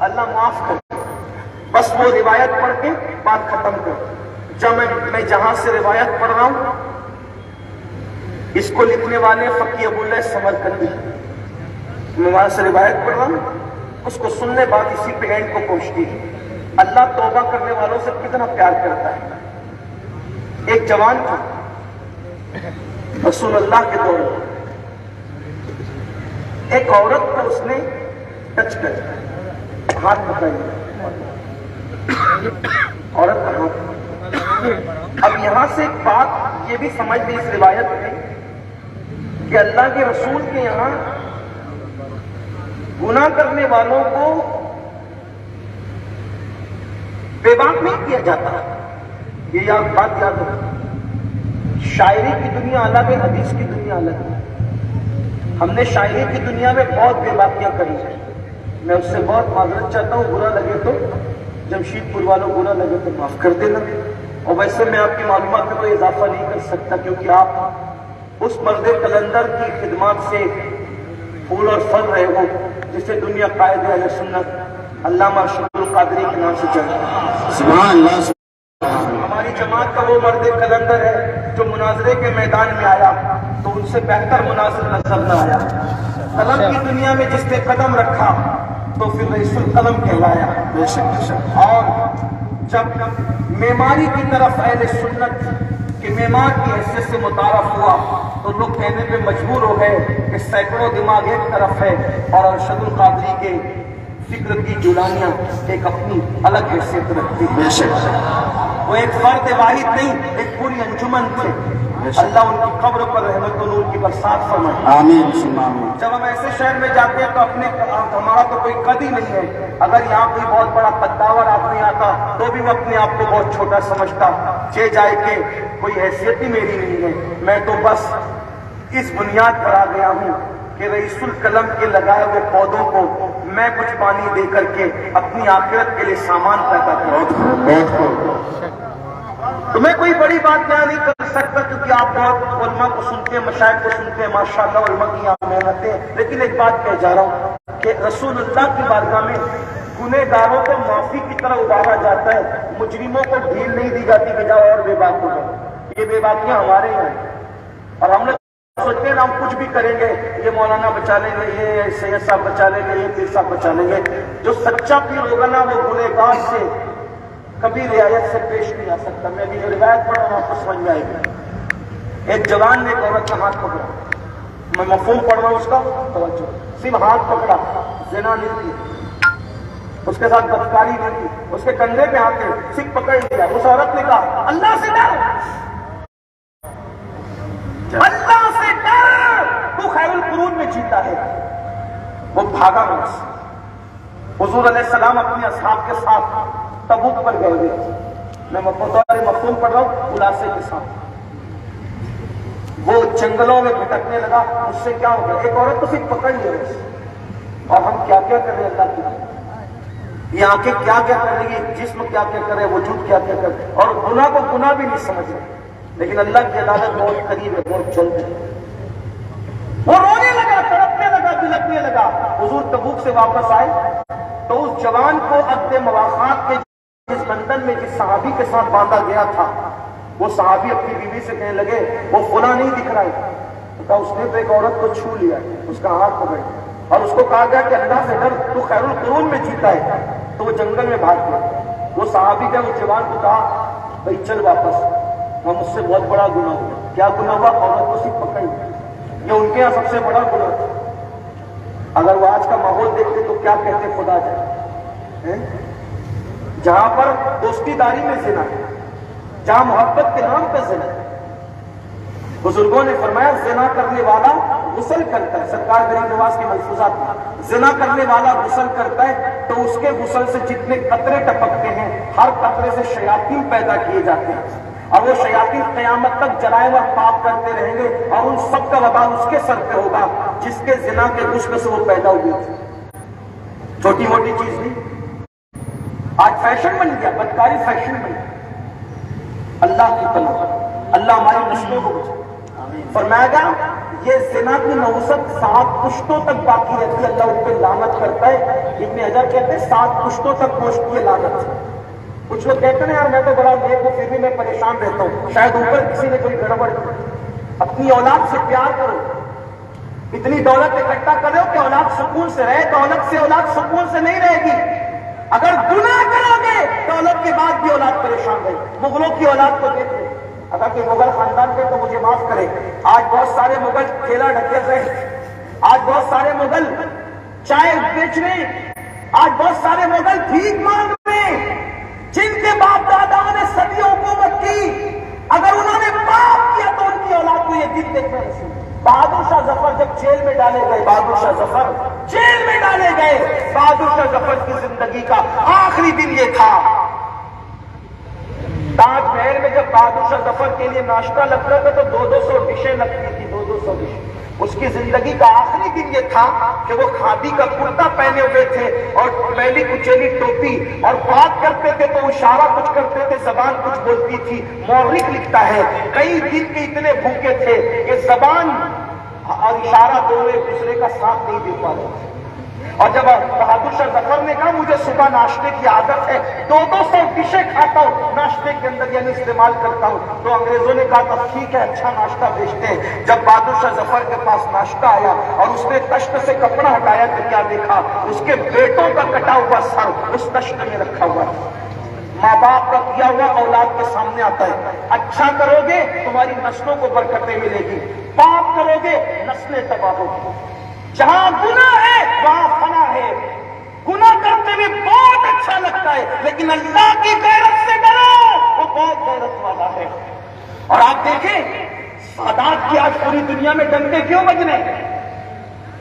اللہ معاف کرے۔ بس وہ روایت پڑھ کے بات ختم کر۔ جب میں جہاں سے روایت پڑھ رہا ہوں، اس کو لکھنے والے فقی ابو اللہ سمرقندی، میں وہاں سے روایت پڑھ رہا ہوں، اس کو سننے بعد اسی پہ اینڈ کو پہنچتی ہے۔ اللہ توبہ کرنے والوں سے کتنا پیار کرتا ہے۔ ایک جوان تھا رسول اللہ کے دور میں، ایک عورت کو اس نے ٹچ کر ہاتھ پکڑا، عورت کا ہاتھ۔ اب یہاں سے ایک بات یہ بھی سمجھ لی اس روایت میں کہ اللہ کے رسول کے یہاں گناہ کرنے والوں کو بے باک نہیں کیا جاتا، یہ بات یاد رکھو۔ شاعری کی دنیا الگ ہے، حدیث کی دنیا الگ ہے۔ ہم نے شاعری کی دنیا میں بہت بے باکیاں کری ہیں، میں اس سے بہت معذرت چاہتا ہوں، برا لگے تو جمشید پور والوں برا لگے تو معاف کر دینا۔ اور ویسے میں آپ کی معلومات میں کوئی اضافہ نہیں کر سکتا کیونکہ آپ اس مرد قلندر کی خدمات سے پھول اور پھل رہے ہو جسے دنیا قائد اہل سنت علامہ ارشد القادری کے نام سے چلتا ہے۔ سبحان اللہ۔ ہماری جماعت کا وہ مرد قلندر ہے جو مناظرے کے میدان میں آیا تو ان سے بہتر مناظر نظر نہ آیا۔ قلم کی دنیا میں جس نے قدم رکھا تو پھر رئیس القلم کہلایا۔ اور جب معماری کی طرف اہل سنت کہ معمار کی حیثیت سے متعارف ہوا تو لوگ کہنے پہ مجبور ہو گئے کہ سینکڑوں دماغ ایک طرف ہے اور ارشد القادری کے فکر کی جولانیاں ایک اپنی الگ حیثیت رکھتی ہیں۔ وہ ایک فرد واحد نہیں، ایک پوری انجمن تھے۔ اللہ ان کی قبر پر رحمت و نور کی برسات فرمائے۔ آمین۔ جب ہم ایسے شہر میں جاتے ہیں تو ہمارا تو کوئی قد ہی نہیں ہے، اگر یہاں کوئی بہت بڑا قداور آدمی آتا تو بھی وہ اپنے آپ کو بہت چھوٹا سمجھتا، چہ جائے کہ کوئی حیثیت ہی میری نہیں ہے، میں تو بس اس بنیاد پر آ گیا ہوں کہ رئیس القلم کے لگائے ہوئے پودوں کو میں کچھ پانی دے کر کے اپنی آخرت کے لیے سامان پیدا کروں۔ تو میں کوئی بڑی بات بیان نہیں کر سکتا کیونکہ آپ بہت علماء کو سنتے ہیں، مشائخ کو سنتے ہیں، ماشاءاللہ علماء کی یہاں محنتیں، لیکن ایک بات کہہ جا رہا ہوں کہ رسول اللہ کی بارگاہ میں گنہگاروں کو معافی کی طرح ابھارا جاتا ہے، مجرموں کو ڈھیل نہیں دی جاتی کہ جاؤ اور بے باک ہو جاؤ۔ یہ بے باکیاں ہمارے ہیں اور ہم نے سوچتے ہیں ہم کچھ بھی کریں گے، یہ مولانا بچا لیں گے، یہ سید صاحب بچا لیں گے، یہ پیر صاحب بچا لیں گے۔ جو سچا پیر ہوگا نا وہ گنہگار سے کبھی رعایت سے پیش نہیں آ سکتا۔ میں ابھی روایت پڑھ رہا ہوں، آپ کو سمجھ میں آئے گی۔ ایک جوان نے ایک عورت کا ہاتھ پکڑا، میں مفہوم پڑھ رہا ہوں اس کا، توجہ، صرف ہاتھ پکڑا، زنا نہیں کی، اس کے ساتھ بدکاری نہیں کی، اس کے کندھے پہ ہاتھ دے، صرف پکڑ لیا۔ اس عورت نے کہا اللہ سے ڈر، اللہ سے ڈر، تو خیر القرون میں جیتا ہے۔ وہ بھاگا وہاں سے۔ حضور علیہ السلام اپنے اصحاب کے ساتھ تبوک پر گئے ہوئے، میں مفہوم پڑھ رہا ہوں خلاصے کے ساتھ۔ وہ جنگلوں میں بھٹکنے لگا، اس سے کیا ہو گیا؟ ایک عورت تو صرف پکڑ لیا اور ہم کیا کیا کر رہے ہیں اللہ کی، یہ آنکھیں کیا کیا کر رہی ہے، جسم کیا کیا کر رہے ہیں، وجود کیا کیا کر رہے ہیں، اور گناہ کو گناہ بھی نہیں سمجھ رہے، لیکن اللہ کی عدالت بہت قریب ہے، بہت جلد ہے۔ وہ رونے لگا، تڑپنے لگا، بلکنے لگا۔ حضور تبوک سے واپس آئے تو اس جوان کو عقد مواخات کے جس بندھن میں جس صحابی کے ساتھ باندھا گیا تھا، وہ صحابی اپنی بیوی سے کہنے لگے وہ فلاں نہیں دکھ رہا ہے، اس نے تو ایک عورت کو چھو لیا، اس کا ہاتھ پکڑ اور اس کو کہا گیا کہ اللہ سے ڈر، تو خیر القرون میں جیتا ہے۔ تو وہ جنگل میں بھاگ گیا۔ وہ صحابی کا وہ جوان کو کہا بھائی چل واپس، ہم مجھ سے بہت بڑا گناہ ہوا۔ کیا گناہ ہوا؟ عورت کو صرف پکڑ لیا۔ یہ ان کے یہاں سب سے بڑا گناہ تھا. اگر وہ آج کا ماحول دیکھتے تو کیا کہتے خدا جائے. جہاں پر دوستی داری میں زنا ہے، جہاں محبت کے نام پہ زنا ہے. بزرگوں نے فرمایا زنا کرنے والا غسل کرتا ہے، سرکار غریب نواز کے ملفوظات میں، زنا کرنے والا غسل کرتا ہے تو اس کے غسل سے جتنے قطرے ٹپکتے ہیں ہر قطرے سے شیاطین پیدا کیے جاتے ہیں، اور وہ شیاطین قیامت تک جرائم اور پاپ کرتے رہیں گے، اور ان سب کا وبال اس کے سر پہ ہوگا جس کے زنا کے غسل سے وہ پیدا ہوئی تھی. چھوٹی موٹی چیز نہیں، آج فیشن بن گیا، بدکاری فیشن بن گیا. اللہ کی پناہ، اللہ ہماری نسلوں کو بچائے. فرمایا گیا یہ زنا کی نوست 7 پشتوں تک باقی رہتی ہے، اللہ ان پہ لعنت کرتا ہے. ابن حجر کہتے ہیں 7 پشتوں تک پہنچتی ہے لعنت. کچھ لوگ کہتے ہیں یار میں تو بڑا نیک ہوں پھر بھی میں پریشان رہتا ہوں، شاید اوپر کسی نے کوئی گڑبڑ کی. اپنی اولاد سے پیار کرو، اتنی دولت اکٹھا کرو کہ اولاد سکون سے رہے. دولت سے اولاد سکون سے نہیں رہے گی. اگر گناہ کرو گے دولت کے بعد بھی اولاد پریشان رہے. مغلوں کی اولاد کو دیکھو، اگر کوئی مغل خاندان کے تو مجھے معاف کرے، آج بہت سارے مغل ٹھیلا ڈکیت رہے، آج بہت سارے مغل چائے بیچ رہے، آج بہت سارے مغل بھیک مانگ رہے. جن کے باپ داداؤں نے صدیوں حکومت کی، اگر انہوں نے پاپ کیا تو ان کی اولاد کو یہ دن دیکھنا نصیب. بہادر شاہ ظفر جب جیل میں ڈالے گئے، بہادر شاہ ظفر جیل میں ڈالے گئے، بہادر شاہ ظفر کی زندگی کا آخری دن یہ تھا. تاج محل میں جب بہادر شاہ ظفر کے لیے ناشتہ لگتا تھا تو 200 ڈشیں لگتی تھی، 200 ڈشیں. اس کی زندگی کا آخری دن یہ تھا کہ وہ کھادی کا کرتا پہنے ہوئے تھے اور پہلی کچیلی ٹوپی، اور بات کرتے تھے تو اشارہ کچھ کرتے تھے، زبان کچھ بولتی تھی. مورخ لکھتا ہے کئی دن کے اتنے بھوکے تھے کہ زبان اور اشارہ دونوں ایک دوسرے کا ساتھ نہیں دے پا رہے تھے. اور جب بہادر شاہ ظفر نے کہا مجھے صبح ناشتے کی عادت ہے، 200 ڈشیں کھاتا ہوں ناشتے کے اندر، یعنی استعمال کرتا ہوں، تو انگریزوں نے کہا تب ٹھیک ہے اچھا ناشتہ بھیجتے ہیں. جب بہادر شاہ ظفر کے پاس ناشتہ آیا اور اس نے تشت سے کپڑا ہٹایا تو کیا دیکھا؟ اس کے بیٹوں کا کٹا ہوا سر اس تشت میں رکھا ہوا تھا. ماں باپ کا کیا ہوا اولاد کے سامنے آتا ہے. اچھا کرو گے تمہاری نسلوں کو برکتیں ملے گی، پاپ کرو گے نسلیں تباہ ہوگی. جہاں گناہ ہے وہاں فنا ہے. گناہ کرتے ہوئے بہت اچھا لگتا ہے، لیکن اللہ کی غیرت سے ڈرو، وہ بہت غیرت والا ہے. اور آپ دیکھیں سادات کی آج پوری دنیا میں ڈنڈے کیوں بجنے؟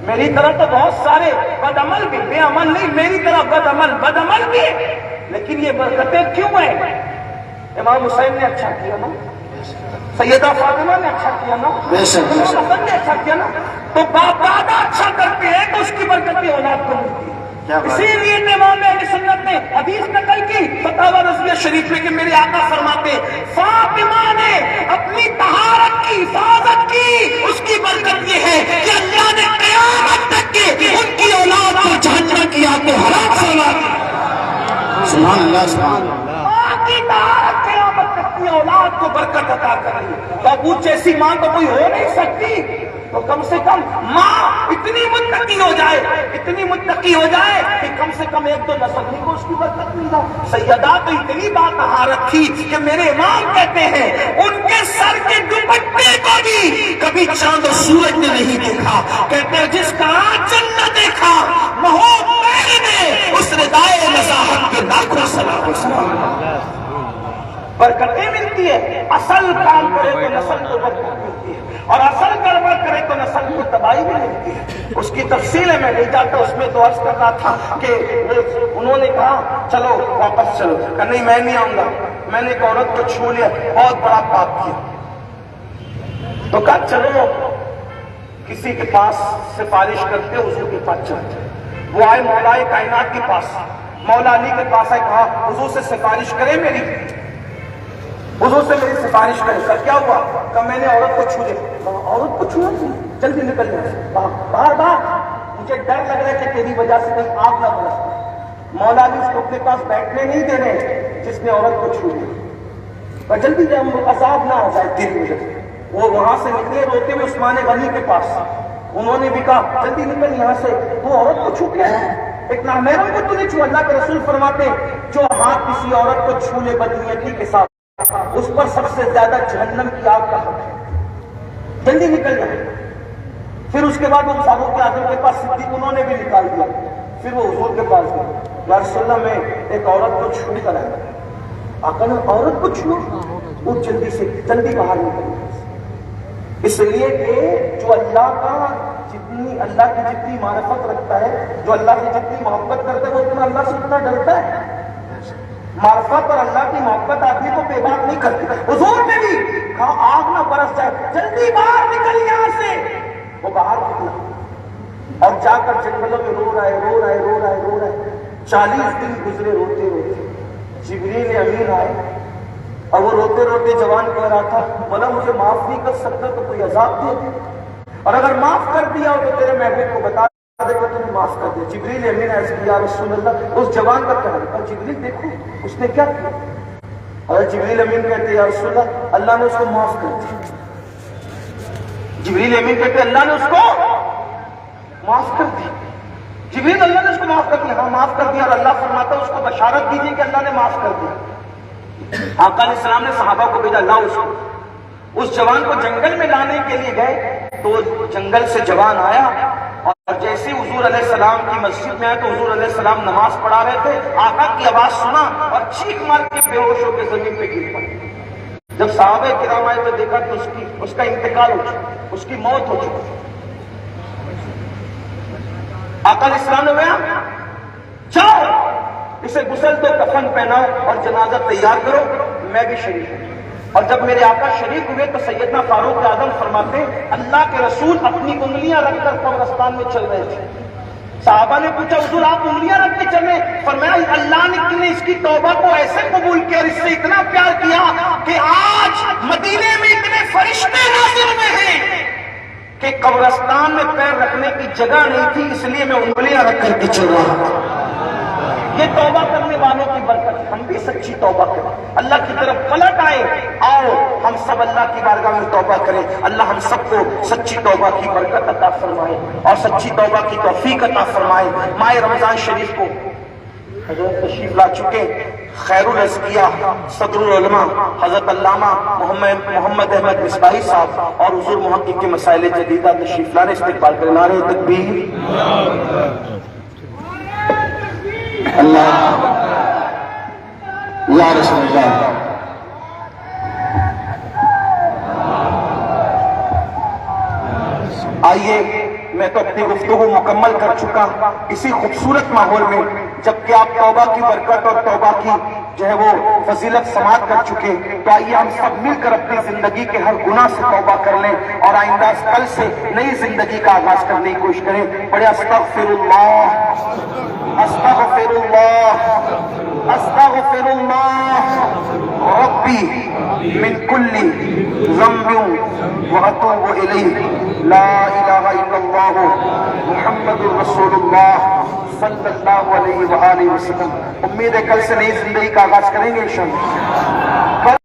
میری طرح تو بہت سارے بد عمل بھی، بے عمل نہیں، میری طرح بد عمل بھی، لیکن یہ برکتیں کیوں ہیں؟ امام حسین نے اچھا کیا نا، سیدہ فاطمہ نے اچھا کیا نا، امام حسن نے اچھا کیا نا. تو باپ دادا اچھا کرتے ہیں تو اس کی برکتیں اولاد کو ملتی ہے. اسی لیے امام اہل سنت نے حدیث نقل کی فتاوی رضویہ شریف میں کہ میرے آقا فرماتے فاطمہ نے اپنی طہارت کی حفاظت کی، اس کی برکت یہ ہے کہ اللہ نے قیامت تک کے ان کی اولاد کو جہنم کی آگ کو حرام فرما دیا. سبحان اللہ سبحان اللہ. کی طہارت قیامت تک کی اولاد کو برکت عطا کر دی. بابو جیسی ماں تو کوئی ہو نہیں سکتی، تو کم سے کم ماں اتنی متقی ہو جائے، اتنی متقی ہو جائے کہ کم سے کم 1-2 نسل کو اس کی برکت مل جائے. سیدہ تو اتنی بات طہارت تھی کہ میرے امام کہتے ہیں ان کے سر کے دوپٹے کو بھی کبھی چاند و سورج نے نہیں دیکھا. کہتے ہیں جس کا آنچل نہ دیکھا محب پیر نے اس ردائے نزاہت کے لاکھوں سلام. برکتیں ملتی ہے، اصل کام کرے تو نسل کو برکت ملتی ہے، اور اصل گڑبڑ کرے تو نسل کو تباہی بھی ملتی ہے. اس کی تفصیل ہے میں نہیں جاتا، اس میں تو عرض کرنا تھا کہ انہوں نے کہا چلو واپس چلو، کہ نہیں میں نہیں آؤں گا، میں نے ایک عورت کو چھو لیا، بہت بڑا پاپ کیا. تو کہا چلو کسی کے پاس سفارش کرتے حضور کے پاس چلتے. وہ آئے مولا کائنات کے پاس، مولا علی کے پاس آئے، کہا حضور سے سفارش کرے میری، حضور سے میری سفارش کرے. سر کیا ہوا؟ کہ میں نے عورت کو چھو لیا. عورت کو چھونا جلدی نکل جائے، بار مجھے ڈر لگ رہا ہے کہ تیری وجہ سے کہیں آگ نہ برس جائے. مولا علی اس کو اپنے پاس بیٹھنے نہیں دے رہے جس نے عورت کو چھو لیا، جلدی عذاب نہ ہو جائے تیری وجہ سے. وہ وہاں سے نکلے روتے ہوئے عثمان غنی کے پاس، انہوں نے بھی کہا جلدی نکل یہاں سے، وہ عورت کو چھو کے ایک نامحرم کو تو نہیں چھو. اللہ کے رسول فرماتے جو ہاتھ کسی عورت کو چھو لے بدنیتی کے ساتھ اس پر سب سے زیادہ جہنم کی آگ کا حق ہے. جلدی نکل جائے. پھر اس کے بعد وہ فاروق اعظم کے پاس صدیق انہوں نے بھی نکال دیا. پھر وہ حضور کے پاس گئے, یا رسول اللہ میں ایک عورت کو چھو کر آیا. آقا نے عورت کو چھو, وہ جلدی باہر نکل. اس لیے کہ جو اللہ کی جتنی معرفت رکھتا ہے, جو اللہ کی جتنی محبت کرتا ہے, وہ اتنا اللہ سے اتنا ڈرتا ہے. معرفت اور اللہ کی محبت آدمی کو بے بات نہیں کرتی. حضور نے بھی کہا آگ نہ برس جائے, جلدی باہر نکل یہاں سے. وہ باہر نکلا اور جا کر جنگلوں میں رو رہا ہے. 40 دن گزرے روتے روتے. جبریل امین آئے اور وہ روتے روتے جوان کہہ رہا تھا, بولا مجھے معاف نہیں کر سکتا تو کوئی عذاب دے دے, اور اگر معاف کر دیا ہو تو تیرے محبوب کو بتا دے کہ تمہیں معاف کر دے. جبریل امین ایسے یا رسول اللہ, اس جوان کا کہا, اور جبریل دیکھو اس نے کیا کیا. اور جبریل امین کہتے یا رسول اللہ, اللہ نے اس کو معاف کر دیا. جبریل امین کہتے اللہ نے اس کو معاف کر دی. جبریل اللہ نے اس کو معاف کر دیا. ہاں معاف کر دیا. اور اللہ فرماتا اس کو بشارت دیجیے کہ اللہ نے معاف کر دیا. آقا علیہ السلام نے صحابہ کو بھیجا, لاؤ اس کو. اس جوان کو جنگل میں لانے کے لیے گئے تو جنگل سے جوان آیا, اور جیسے حضور علیہ السلام کی مسجد میں آئے تو حضور علیہ السلام نماز پڑھا رہے تھے. آقا کی آواز سنا اور چیخ مار کے بے ہوش ہو کے زمین پہ گر پڑے. جب صحابہ کرام آئے تو دیکھا کہ اس کا انتقال ہو چکا, اس کی موت ہو چکی. آقا علیہ السلام نے کہا جاؤ اسے غسل دو, کفن پہناؤ اور جنازہ تیار کرو, میں بھی شریک ہوں. اور جب میرے آقا شریک ہوئے تو سیدنا فاروق اعظم فرماتے اللہ کے رسول اپنی انگلیاں رکھ کر قبرستان میں چل رہے تھے. صحابہ نے پوچھا حضور آپ انگلیاں رکھ کے چلے؟ فرمایا اللہ نے اس کی توبہ کو ایسے قبول کیا اور اس سے اتنا پیار کیا کہ آج مدینے میں اتنے فرشتے نازل ہوئے ہیں کہ قبرستان میں پیر رکھنے کی جگہ نہیں تھی, اس لیے میں انگلیاں رکھ کر کے چل رہا ہوں. یہ توبہ کرنے والوں کی برکت. ہم بھی سچی توبہ کریں, اللہ کی طرف پلٹ آئے. آؤ ہم سب اللہ کی بارگاہ میں توبہ کریں. اللہ ہم سب کو سچی توبہ کی برکت عطا فرمائے اور سچی توبہ کی توفیق عطا فرمائے. ماہ رمضان شریف کو حضرت تشریف لا چکے خیر الازکیہ صدر العلماء حضرت علامہ محمد احمد مصباحی صاحب اور حضور محقق کے مسائل جدیدہ تشریف لانے استقبال کریں. نعرہ تکبیر, اللہ یا رسول اللہ. آئیے میں تو اپنی گفتگو مکمل کر چکا اسی خوبصورت ماحول میں, جبکہ آپ توبہ کی برکت اور توبہ کی جو ہے وہ فضیلت سماعت کر چکے. تو آئیے ہم سب مل کر اپنی زندگی کے ہر گناہ سے توبہ کر لیں اور آئندہ کل سے نئی زندگی کا آغاز کرنے کی کوشش کریں. بڑے استغفر اللہ, استغفر اللہ, استغفر اللہ ربی من کل ذنب واتوب الیہ. لا الہ الا اللہ محمد رسول اللہ صلی اللہ علیہ وآلہ وسلم. امید ہے کل سے نئی زندگی کا آغاز کریں گے انشاءاللہ.